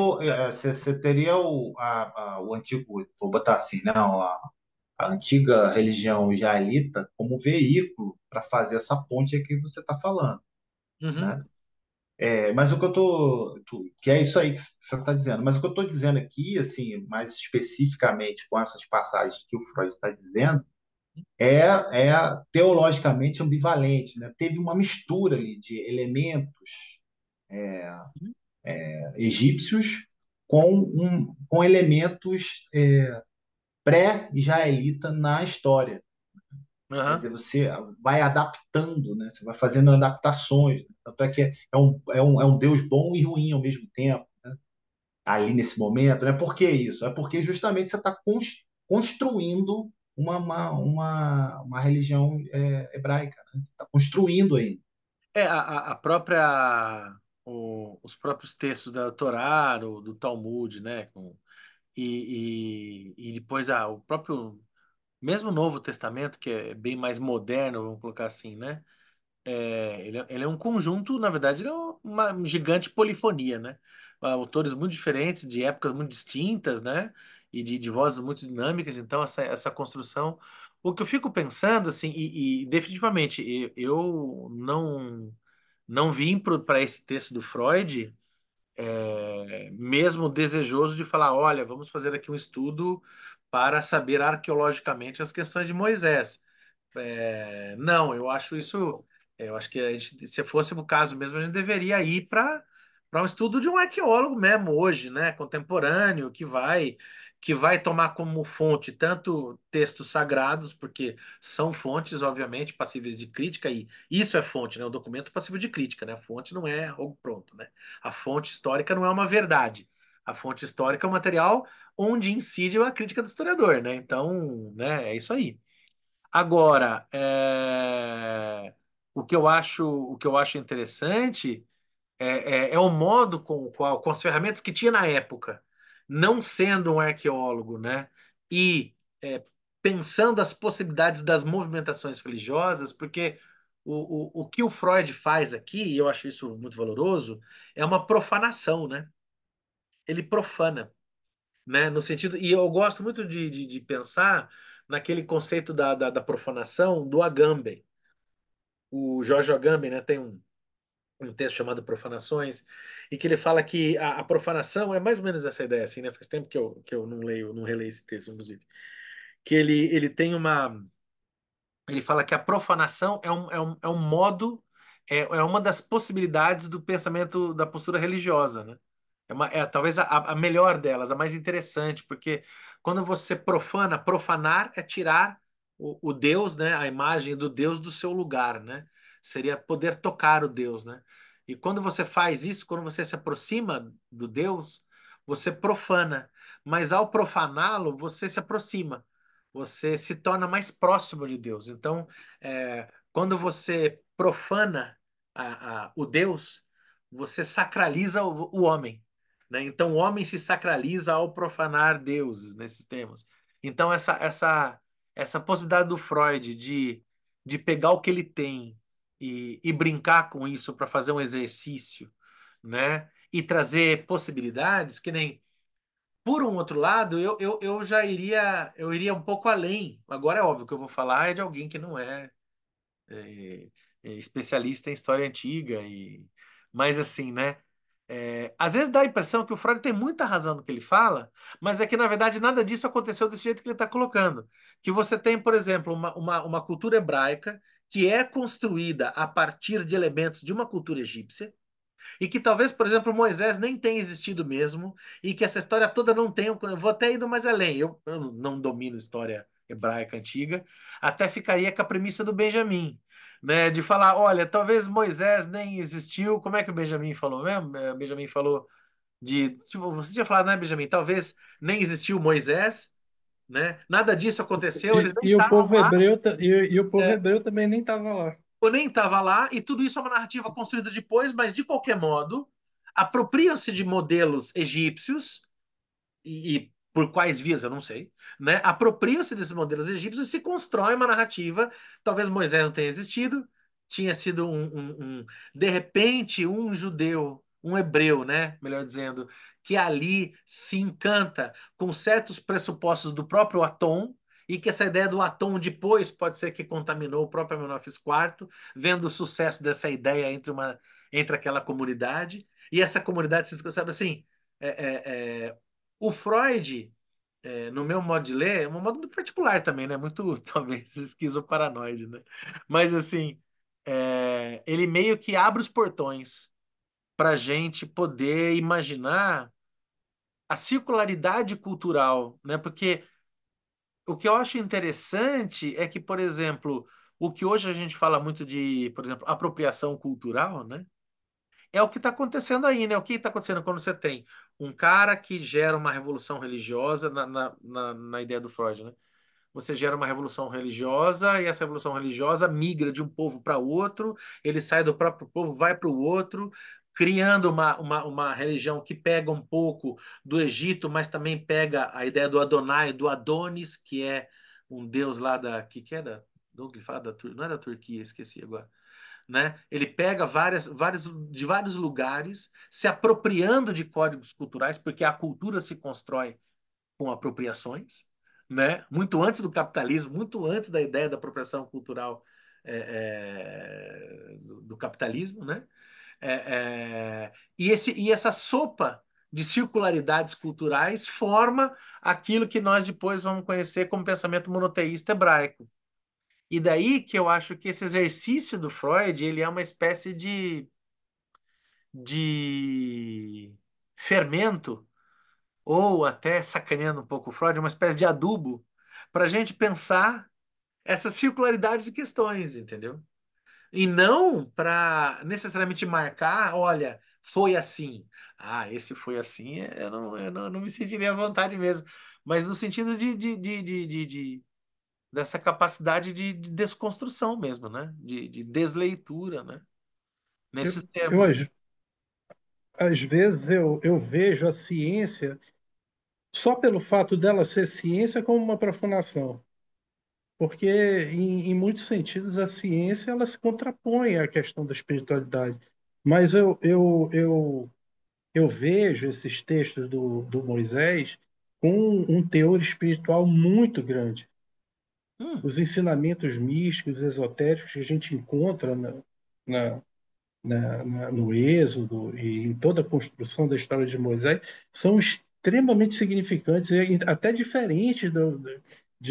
você teria o antigo, vou botar assim, não, a antiga religião israelita como veículo para fazer essa ponte aí que você está falando, Uhum, né? Mas o que que é isso aí que você está dizendo, mas o que eu estou dizendo aqui, assim, mais especificamente com essas passagens que o Freud está dizendo, é teologicamente ambivalente, né? Teve uma mistura ali de elementos egípcios com elementos pré-israelita na história. Quer uhum. dizer, você vai adaptando, né? Você vai fazendo adaptações. Tanto é que é um Deus bom e ruim ao mesmo tempo, né? Ali nesse momento. Né? Por que isso? É porque justamente você está construindo uma religião hebraica. Né? Você está construindo aí. A própria, os próprios textos da Torá, do Talmud, né? E depois o próprio, mesmo Novo Testamento, que é bem mais moderno, vamos colocar assim, né? Ele é um conjunto, na verdade, ele é uma gigante polifonia, né? Autores muito diferentes, de épocas muito distintas, né? E de vozes muito dinâmicas, então essa construção. O que eu fico pensando, assim, e definitivamente eu não vim para esse texto do Freud, mesmo desejoso de falar, olha, vamos fazer aqui um estudo para saber arqueologicamente as questões de Moisés. Não, eu acho isso. Eu acho que se fosse o caso mesmo, a gente deveria ir para um estudo de um arqueólogo mesmo hoje, né, contemporâneo, que vai tomar como fonte tanto textos sagrados, porque são fontes, obviamente, passíveis de crítica, e isso é fonte, né? O documento passível de crítica, né? A fonte não é algo pronto, né? A fonte histórica não é uma verdade. A fonte histórica é um material onde incide a crítica do historiador, né? Então, né, é isso aí. Agora, o que eu acho interessante é o modo com o qual, com as ferramentas que tinha na época, não sendo um arqueólogo, né? E pensando as possibilidades das movimentações religiosas, porque o que o Freud faz aqui, e eu acho isso muito valoroso, é uma profanação, né? Ele profana, né? No sentido, e eu gosto muito de pensar naquele conceito da profanação do Agamben. O Jorge Agamben, né, tem um texto chamado Profanações, e que ele fala que a profanação é mais ou menos essa ideia, assim, né? Faz tempo que eu não leio, não releio esse texto, inclusive. Que ele tem uma. Ele fala que a profanação é um modo, é uma das possibilidades do pensamento da postura religiosa, né? Talvez a melhor delas, a mais interessante, porque quando você profana, profanar é tirar o Deus, né? A imagem do Deus do seu lugar, né? Seria poder tocar o Deus, né? E quando você faz isso, quando você se aproxima do Deus, você profana. Mas ao profaná-lo, você se aproxima, você se torna mais próximo de Deus. Então, quando você profana o Deus, você sacraliza o homem, né? Então, o homem se sacraliza ao profanar deuses, nesses termos. Então, essa possibilidade do Freud de pegar o que ele tem e brincar com isso para fazer um exercício, né? E trazer possibilidades, que nem por um outro lado, eu já iria um pouco além. Agora é óbvio que eu vou falar é de alguém que não é, especialista em história antiga mas assim, né? Às vezes dá a impressão que o Freud tem muita razão no que ele fala, mas é que na verdade nada disso aconteceu desse jeito que ele está colocando. Que você tem, por exemplo, uma cultura hebraica que é construída a partir de elementos de uma cultura egípcia e que talvez, por exemplo, Moisés nem tenha existido mesmo, e que essa história toda não tenha. Eu vou até indo mais além. Eu não domino história hebraica antiga, até ficaria com a premissa do Benjamin, né? De falar: olha, talvez Moisés nem existiu. Como é que o Benjamin falou mesmo? O Benjamin falou de. Tipo, você tinha falado, né, Benjamin? Talvez nem existiu Moisés, né? Nada disso aconteceu, eles nem E o estavam povo lá. hebreu, e o povo É, hebreu também nem estava lá. eu nem estava lá, e tudo isso é uma narrativa construída depois, mas de qualquer modo, apropriam-se de modelos egípcios, e por quais vias, eu não sei, né? Apropriam-se desses modelos egípcios e se constrói uma narrativa. Talvez Moisés não tenha existido, tinha sido de repente, um judeu, um hebreu, né? Melhor dizendo, que ali se encanta com certos pressupostos do próprio Atom, e que essa ideia do Atom depois pode ser que contaminou o próprio Amenófis IV, vendo o sucesso dessa ideia entre aquela comunidade, e essa comunidade, vocês sabe assim, é, o Freud, no meu modo de ler, é um modo muito particular também, né? Muito, talvez, esquizoparanoide, né? Mas, assim, ele meio que abre os portões para a gente poder imaginar a circularidade cultural, né? Porque o que eu acho interessante é que, por exemplo, o que hoje a gente fala muito de, por exemplo, apropriação cultural, né? É o que está acontecendo aí, né? O que está acontecendo quando você tem um cara que gera uma revolução religiosa na ideia do Freud, né? Você gera uma revolução religiosa e essa revolução religiosa migra de um povo para outro, ele sai do próprio povo, vai para o outro, criando uma religião que pega um pouco do Egito, mas também pega a ideia do Adonai, do Adonis, que é um deus lá que é da, do que fala não é da Turquia, esqueci agora, né? Ele pega de vários lugares, se apropriando de códigos culturais, porque a cultura se constrói com apropriações, né? Muito antes do capitalismo, muito antes da ideia da apropriação cultural do capitalismo, né? E essa sopa de circularidades culturais forma aquilo que nós depois vamos conhecer como pensamento monoteísta hebraico. E daí que eu acho que esse exercício do Freud, ele é uma espécie de fermento, ou até sacaneando um pouco o Freud, uma espécie de adubo, para a gente pensar essa circularidade de questões, entendeu? E não para necessariamente marcar, olha, foi assim. Ah, esse foi assim, eu não me sentiria à vontade mesmo. Mas no sentido dessa capacidade de desconstrução mesmo, né? De desleitura, né? Eu, Nesses eu, termos. às vezes eu vejo a ciência só pelo fato dela ser ciência como uma profanação, porque em muitos sentidos a ciência ela se contrapõe à questão da espiritualidade. Mas eu vejo esses textos do Moisés com um teor espiritual muito grande. Hum, Os ensinamentos místicos, esotéricos que a gente encontra na, no Êxodo e em toda a construção da história de Moisés são extremamente significantes e até diferentes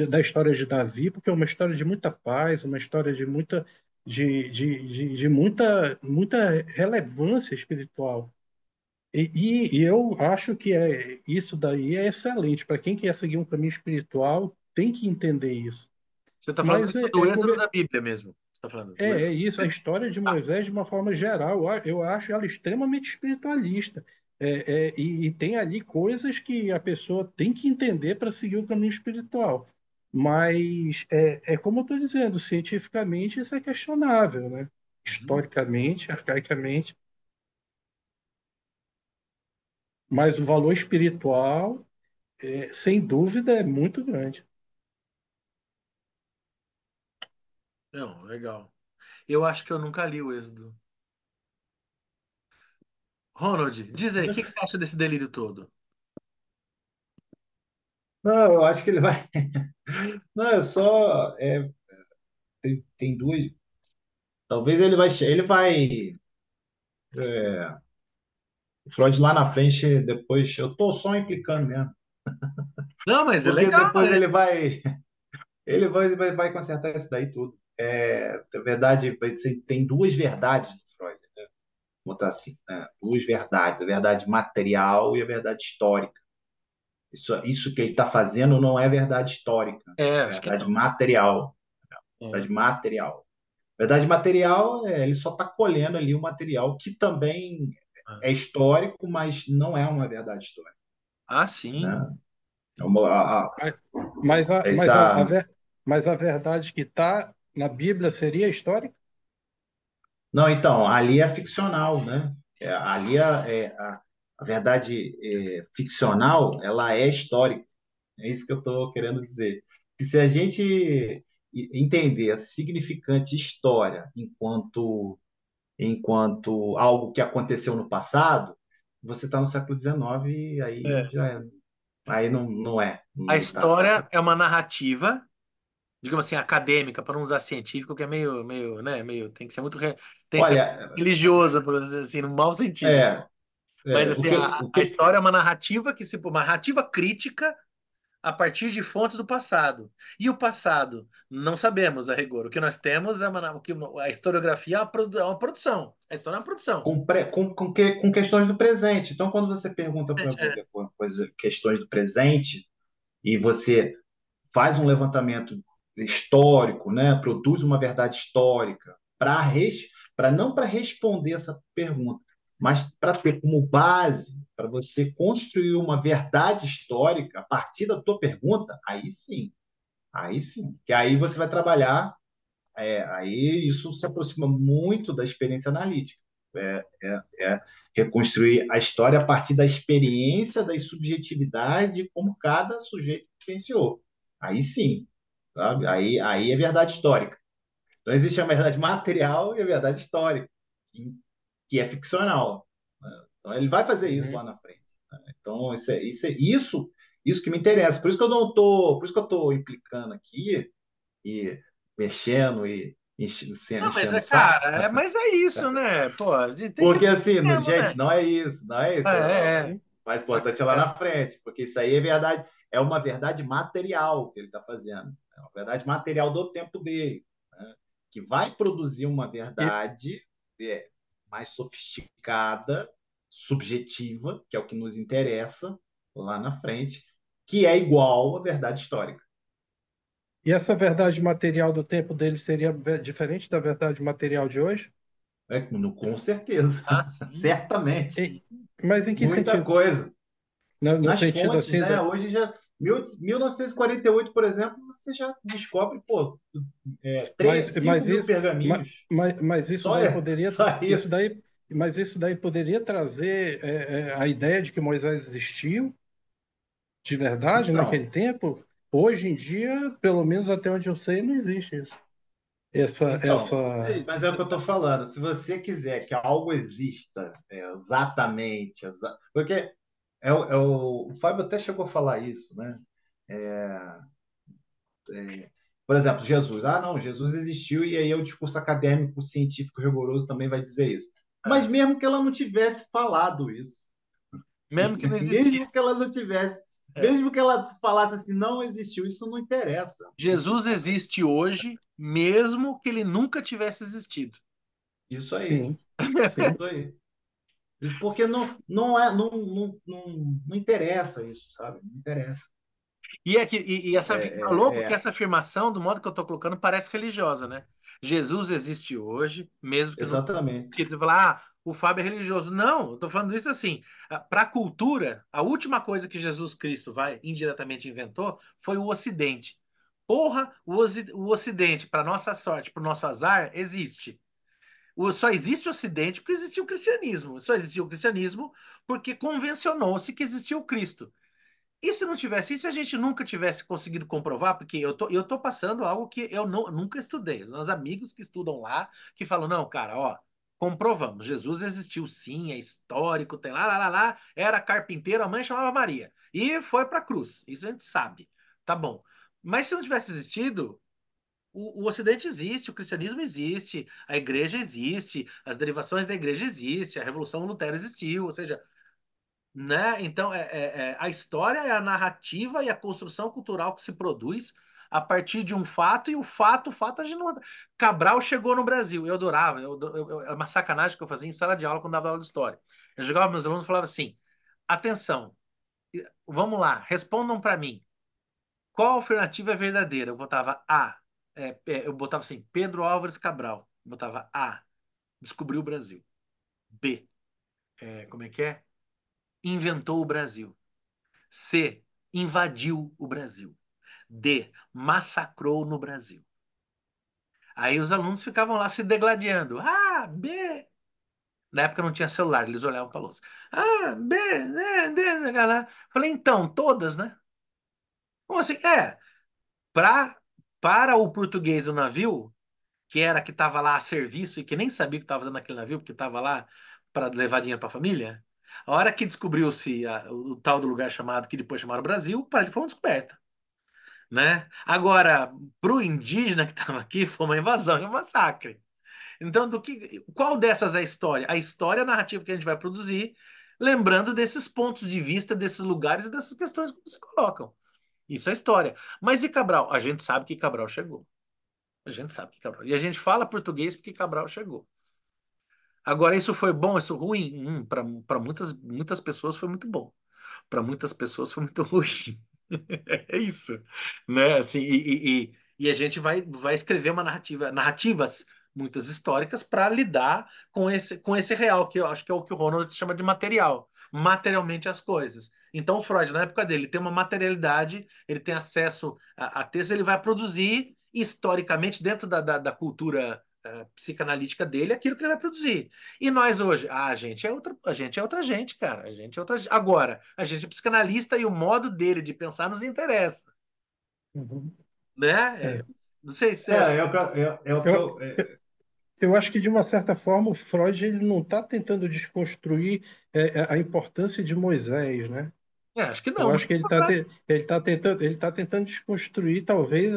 da história de Davi, porque é uma história de muita paz, uma história de muita relevância espiritual. E eu acho que isso daí é excelente. Para quem quer seguir um caminho espiritual, tem que entender isso. você está falando Mas isso do Êxodo da Bíblia mesmo. Você está falando do é Êxodo. isso, a história de Ah, Moisés, de uma forma geral, eu acho ela extremamente espiritualista. E tem ali coisas que a pessoa tem que entender para seguir o caminho espiritual. Mas é como eu estou dizendo, cientificamente isso é questionável, né? uhum. Historicamente, arcaicamente, mas o valor espiritual, sem dúvida, é muito grande. Não, legal. Eu acho que eu nunca li o Êxodo. Ronald, diz aí, o que que você acha desse delírio todo? Não, eu acho que ele vai. Não, é só. Tem duas. Talvez ele vai. O Freud lá na frente, depois. Eu tô só implicando mesmo. Não, mas é Porque legal, depois né? ele vai. Ele vai consertar isso daí tudo. Na verdade, tem duas verdades do Freud, vou botar assim, né? Duas verdades, a verdade material e a verdade histórica. Isso que ele está fazendo não é verdade histórica, É, é acho que verdade não. material. É. Verdade material. Verdade material, ele só está colhendo ali o material que também é histórico, mas não é uma verdade histórica, Ah, sim. né? É uma- Mas, mas, a, mas, a, a essa, ver- mas a verdade que está na Bíblia seria histórica? não, então, ali é ficcional, né? Ali a verdade ficcional, ela é histórica. É isso que eu estou querendo dizer. Que se a gente entender a significante história enquanto algo que aconteceu no passado, você está no século XIX e aí É. já aí não é. A Não tá. história é uma narrativa, digamos assim, acadêmica, para não usar científico, que é meio, né, tem que ser tem que ser Olha, religiosa, por dizer assim, no mau sentido. é, Mas o assim, que, o a que história é uma narrativa uma narrativa crítica a partir de fontes do passado. E o passado, não sabemos a rigor. O que nós temos é a historiografia é uma produção. A história é uma produção. com questões do presente. Então, quando você pergunta para É. questões do presente e você faz um levantamento histórico, né, produz uma verdade histórica para não para responder essa pergunta, mas para ter como base para você construir uma verdade histórica a partir da tua pergunta, aí sim, que aí você vai trabalhar, aí isso se aproxima muito da experiência analítica. É reconstruir a história a partir da experiência, das subjetividades, de como cada sujeito vivenciou. Aí sim, sabe? Aí é verdade histórica. Então existe a verdade material e a verdade histórica, que é ficcional, né? Então ele vai fazer isso Uhum. lá na frente, né? Então isso que me interessa. Por isso que eu não tô, por isso que eu estou implicando aqui e mexendo e Não, mas enchendo o saco. mas é isso, né? Pô, tem que Porque assim, mesmo, né? gente, não é isso, não é É, isso. é. O mais importante é lá É. na frente, porque isso aí é verdade, é uma verdade material que ele está fazendo, é uma verdade material do tempo dele, né? Que vai produzir uma E, verdade é, mais sofisticada, subjetiva, que é o que nos interessa lá na frente, que é igual à verdade histórica. E essa verdade material do tempo dele seria diferente da verdade material de hoje? Com certeza, Ah, sim. certamente. E- mas em que Muita sentido? coisa. No Nas sentido fontes, assim, né? Hoje já 1948, por exemplo, você já descobre, pô, mas, 5 mas mil isso, pergaminhos. mas isso Só, daí poderia, só isso isso. daí, mas isso daí poderia trazer a ideia de que Moisés existiu de verdade naquele Então, tempo? Hoje em dia, pelo menos até onde eu sei, não existe isso. Essa, É isso, mas é o você que eu estou sabe. falando. Se você quiser que algo exista exatamente, porque o Fábio até chegou a falar isso, né? Por exemplo, Jesus. Ah, não, Jesus existiu e aí o discurso acadêmico, científico, rigoroso também vai dizer isso. Mas É. mesmo que ela não tivesse falado isso, Mesmo que não mesmo que existisse. ela não tivesse, É. mesmo que ela falasse assim, não existiu, isso não interessa. Jesus existe hoje, mesmo que ele nunca tivesse existido. Isso aí, sim, sim. isso aí. Porque não interessa isso, sabe? Não interessa. E é louco que É, essa afirmação, do modo que eu estou colocando, parece religiosa, né? Jesus existe hoje, mesmo que não. exatamente. Que você fala, ah, o Fábio é religioso. Não, eu estou falando isso assim. Para a cultura, a última coisa que Jesus Cristo vai indiretamente inventou foi o Ocidente. Porra, o Ocidente, para nossa sorte, para o nosso azar, existe. Só existe o Ocidente porque existiu o cristianismo. Só existiu o cristianismo porque convencionou-se que existia o Cristo. E se não tivesse, e se a gente nunca tivesse conseguido comprovar, porque eu tô passando algo que eu nunca estudei. Os amigos que estudam lá, que falam, não, cara, ó, comprovamos, Jesus existiu sim, é histórico, tem lá, era carpinteiro, a mãe chamava Maria. E foi pra cruz, isso a gente sabe. Tá bom. Mas se não tivesse existido, o Ocidente existe, o cristianismo existe, a igreja existe, as derivações da igreja existem, a Revolução Lutero existiu, ou seja, né? Então, a história é a narrativa e a construção cultural que se produz a partir de um fato, e o fato a gente não. Cabral chegou no Brasil, eu adorava, é uma sacanagem que eu fazia em sala de aula quando dava aula de história. Eu jogava meus alunos e falava assim: atenção, vamos lá, respondam para mim, qual alternativa é verdadeira? Eu botava A, eu botava assim, Pedro Álvares Cabral, eu botava A, descobriu o Brasil, B, como é que é? Inventou o Brasil. C. Invadiu o Brasil. D. Massacrou no Brasil. Aí os alunos ficavam lá se degladiando. A, B. Na época não tinha celular, eles olhavam para a lousa. A, B, D, D. Falei, então, todas, né? Como assim? Pra, para o português do navio, que era que estava lá a serviço e que nem sabia o que estava fazendo naquele navio, porque estava lá para levar dinheiro para a família, a hora que descobriu-se o tal do lugar chamado, que depois chamaram Brasil, para ele foi uma descoberta. Né? Agora, para o indígena que estava aqui, foi uma invasão e um massacre. Então, qual dessas é a história? A história é a narrativa que a gente vai produzir, lembrando desses pontos de vista, desses lugares e dessas questões que se colocam. Isso é história. Mas e Cabral? A gente sabe que Cabral chegou. A gente sabe que Cabral. E a gente fala português porque Cabral chegou. Agora, isso foi bom, isso ruim? Para muitas pessoas foi muito bom. Para muitas pessoas foi muito ruim. É isso, né? Assim, e a gente vai escrever uma narrativa, narrativas muitas históricas para lidar com esse real, que eu acho que é o que o Ronald chama de material, materialmente as coisas. Então, o Freud, na época dele, tem uma materialidade, ele tem acesso a textos, ele vai produzir historicamente, dentro da cultura psicanalítica dele, aquilo que ele vai produzir. E nós hoje, a gente é outra gente, cara. A gente é outra. Agora, a gente é psicanalista e o modo dele de pensar nos interessa, Uhum. né? É. Não sei se É, é. o que Eu, eu. eu acho que, de uma certa forma, o Freud ele não está tentando desconstruir a importância de Moisés, né? Acho que Eu não, acho muito que pelo contrário. ele tá tentando desconstruir, talvez,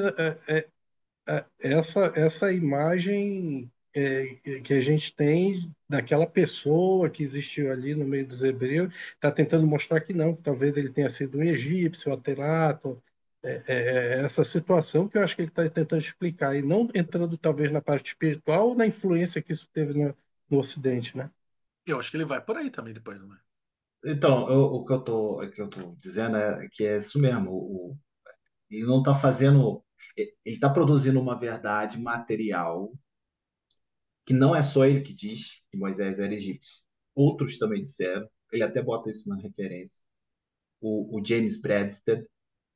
essa imagem que a gente tem daquela pessoa que existiu ali no meio dos hebreus, está tentando mostrar que não, que talvez ele tenha sido um egípcio, um Aterato, essa situação que eu acho que ele está tentando explicar, e não entrando talvez na parte espiritual ou na influência que isso teve no Ocidente, né? Eu acho que ele vai por aí também depois, não é? Então, o que eu tô dizendo é que é isso mesmo. Ele não está fazendo. Ele está produzindo uma verdade material que não é só ele que diz que Moisés era egípcio. Outros também disseram. Ele até bota isso na referência. O James Bradstead,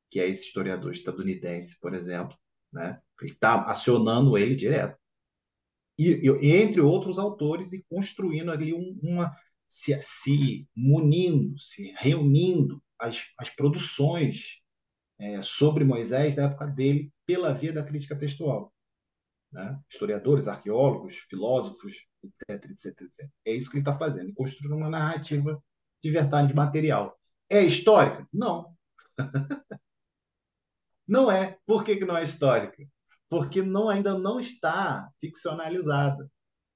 que é esse historiador estadunidense, por exemplo, né? Ele está acionando ele direto. Entre outros autores, e construindo ali se munindo, se reunindo as produções sobre Moisés da época dele pela via da crítica textual, né? Historiadores, arqueólogos, filósofos, etc, etc, etc. É isso que ele está fazendo, construindo uma narrativa de verdade material. É histórica? Não, não é. Por que não é histórica? Porque ainda não está ficcionalizada.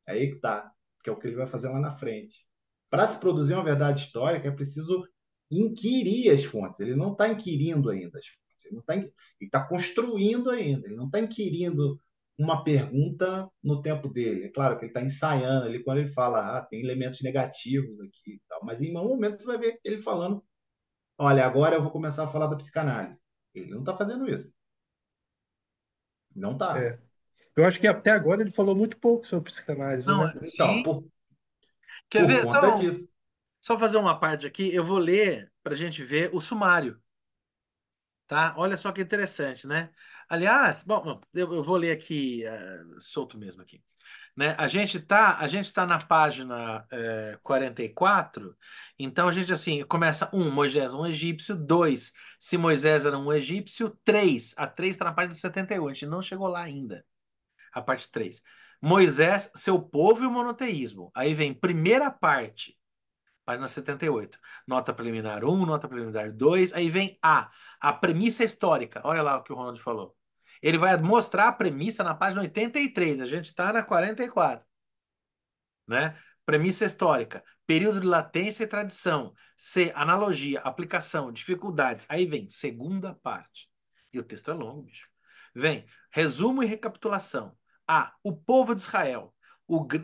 É aí que está, que é o que ele vai fazer lá na frente. Para se produzir uma verdade histórica, é preciso inquirir as fontes. Ele não está inquirindo ainda as fontes. Ele está construindo ainda. Ele não está inquirindo uma pergunta no tempo dele. É claro que ele está ensaiando ali quando ele fala, tem elementos negativos aqui e tal. Mas em um momento você vai ver ele falando, olha, agora eu vou começar a falar da psicanálise. Ele não está fazendo isso. Não está. É. Eu acho que até agora ele falou muito pouco sobre psicanálise, Não, né? Então, sim. Quer por ver? conta disso. Só fazer uma parte aqui. Eu vou ler para a gente ver o sumário, tá? Olha só que interessante, né? Aliás, bom, eu vou ler aqui, solto mesmo aqui. Né? A gente tá na página 44, então a gente assim começa Moisés um egípcio, 2 se Moisés era um egípcio, 3 a 3 está na página 71, a gente não chegou lá ainda, a parte 3 Moisés, seu povo e o monoteísmo, aí vem primeira parte, página 78, nota preliminar 1, nota preliminar 2, aí vem a premissa histórica, olha lá o que o Ronald falou. Ele vai mostrar a premissa na página 83, a gente está na 44, né? Premissa histórica, período de latência e tradição. C, analogia, aplicação, dificuldades. Aí vem segunda parte. E o texto é longo, bicho. Vem resumo e recapitulação. A, o povo de Israel.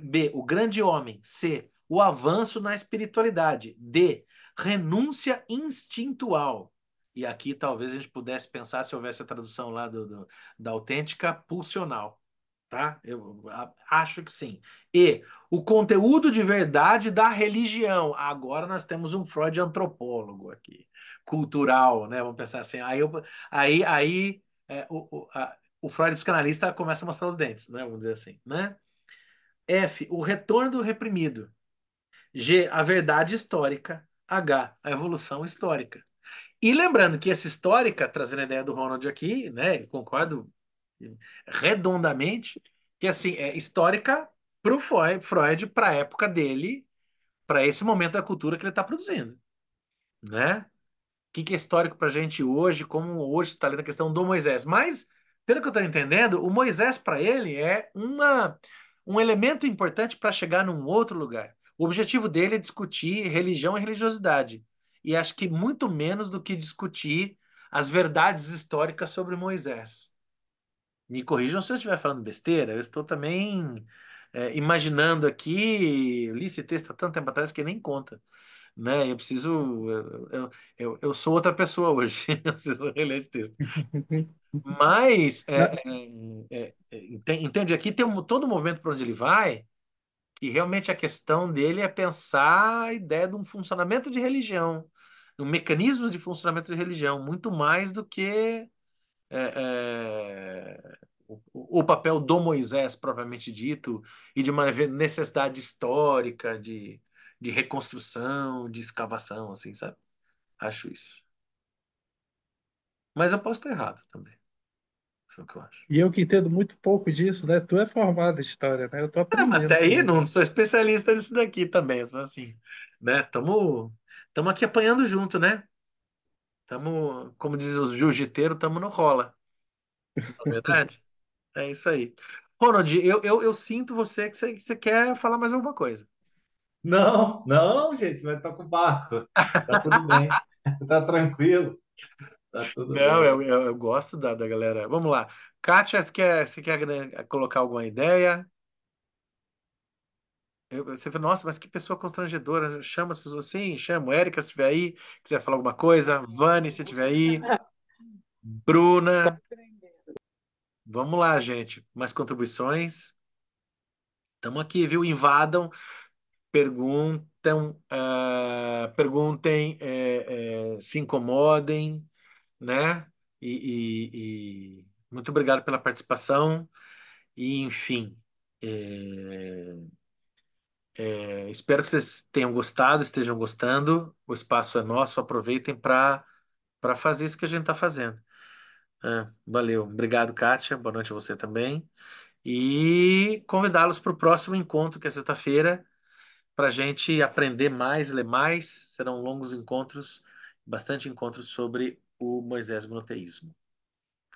B, o grande homem. C, o avanço na espiritualidade. D, renúncia instintual. E aqui talvez a gente pudesse pensar se houvesse a tradução lá da autêntica pulsional. Tá? Eu acho que sim. E o conteúdo de verdade da religião. Agora nós temos um Freud antropólogo aqui, cultural, né? Vamos pensar assim. Aí o Freud psicanalista começa a mostrar os dentes, né? Vamos dizer assim, né? F, o retorno do reprimido. G, a verdade histórica. H, a evolução histórica. E lembrando que essa histórica, trazendo a ideia do Ronald aqui, né? Eu concordo redondamente, que assim, é histórica para o Freud, para a época dele, para esse momento da cultura que ele está produzindo, né? O que é histórico para a gente hoje, como hoje está ali na questão do Moisés. Mas, pelo que eu estou entendendo, o Moisés para ele é um elemento importante para chegar num outro lugar. O objetivo dele é discutir religião e religiosidade. E acho que muito menos do que discutir as verdades históricas sobre Moisés. Me corrijam se eu estiver falando besteira, eu estou também imaginando aqui, li esse texto há tanto tempo atrás que nem conta, né? Eu preciso, eu sou outra pessoa hoje, eu preciso reler esse texto. Mas, Na- entende, aqui tem todo o movimento para onde ele vai, que realmente a questão dele é pensar a ideia de um funcionamento de religião, um mecanismo de funcionamento de religião, muito mais do que o papel do Moisés, propriamente dito, e de uma necessidade histórica de reconstrução, de escavação, assim, sabe? Acho isso. Mas eu posso estar errado também. É o que eu acho. E eu que entendo muito pouco disso, né? Tu é formado em história, né? Eu tô Mas aprendendo até aí também. não sou especialista nisso daqui também, eu sou assim, né? Tamo aqui apanhando junto, né? Tamo, como diz o jiu-jiteiro, tamo no rola. Não é verdade? É isso aí. Ronald, eu sinto que você quer falar mais alguma coisa. Não, não, gente, vai estar com o barco. Tá tudo bem. Tá tranquilo. Tá tudo Não, bem. eu gosto da galera. Vamos lá. Kátia, você quer colocar alguma ideia? Você fala, nossa, mas que pessoa constrangedora. Chama as pessoas assim, chamo. Érica, se estiver aí, quiser falar alguma coisa. Vani, se estiver aí. Bruna. Vamos lá, gente. Mais contribuições. Estamos aqui, viu? Invadam, perguntem, se incomodem, né? Muito obrigado pela participação. E, enfim, espero que vocês tenham gostado, estejam gostando. O espaço é nosso, aproveitem para fazer isso que a gente está fazendo. Valeu. Obrigado, Kátia. Boa noite a você também. E convidá-los para o próximo encontro, que é sexta-feira, para a gente aprender mais, ler mais. Serão longos encontros, bastante encontros sobre o Moisés monoteísmo.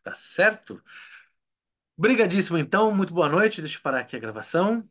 Tá certo? Obrigadíssimo, então. Muito boa noite. Deixa eu parar aqui a gravação.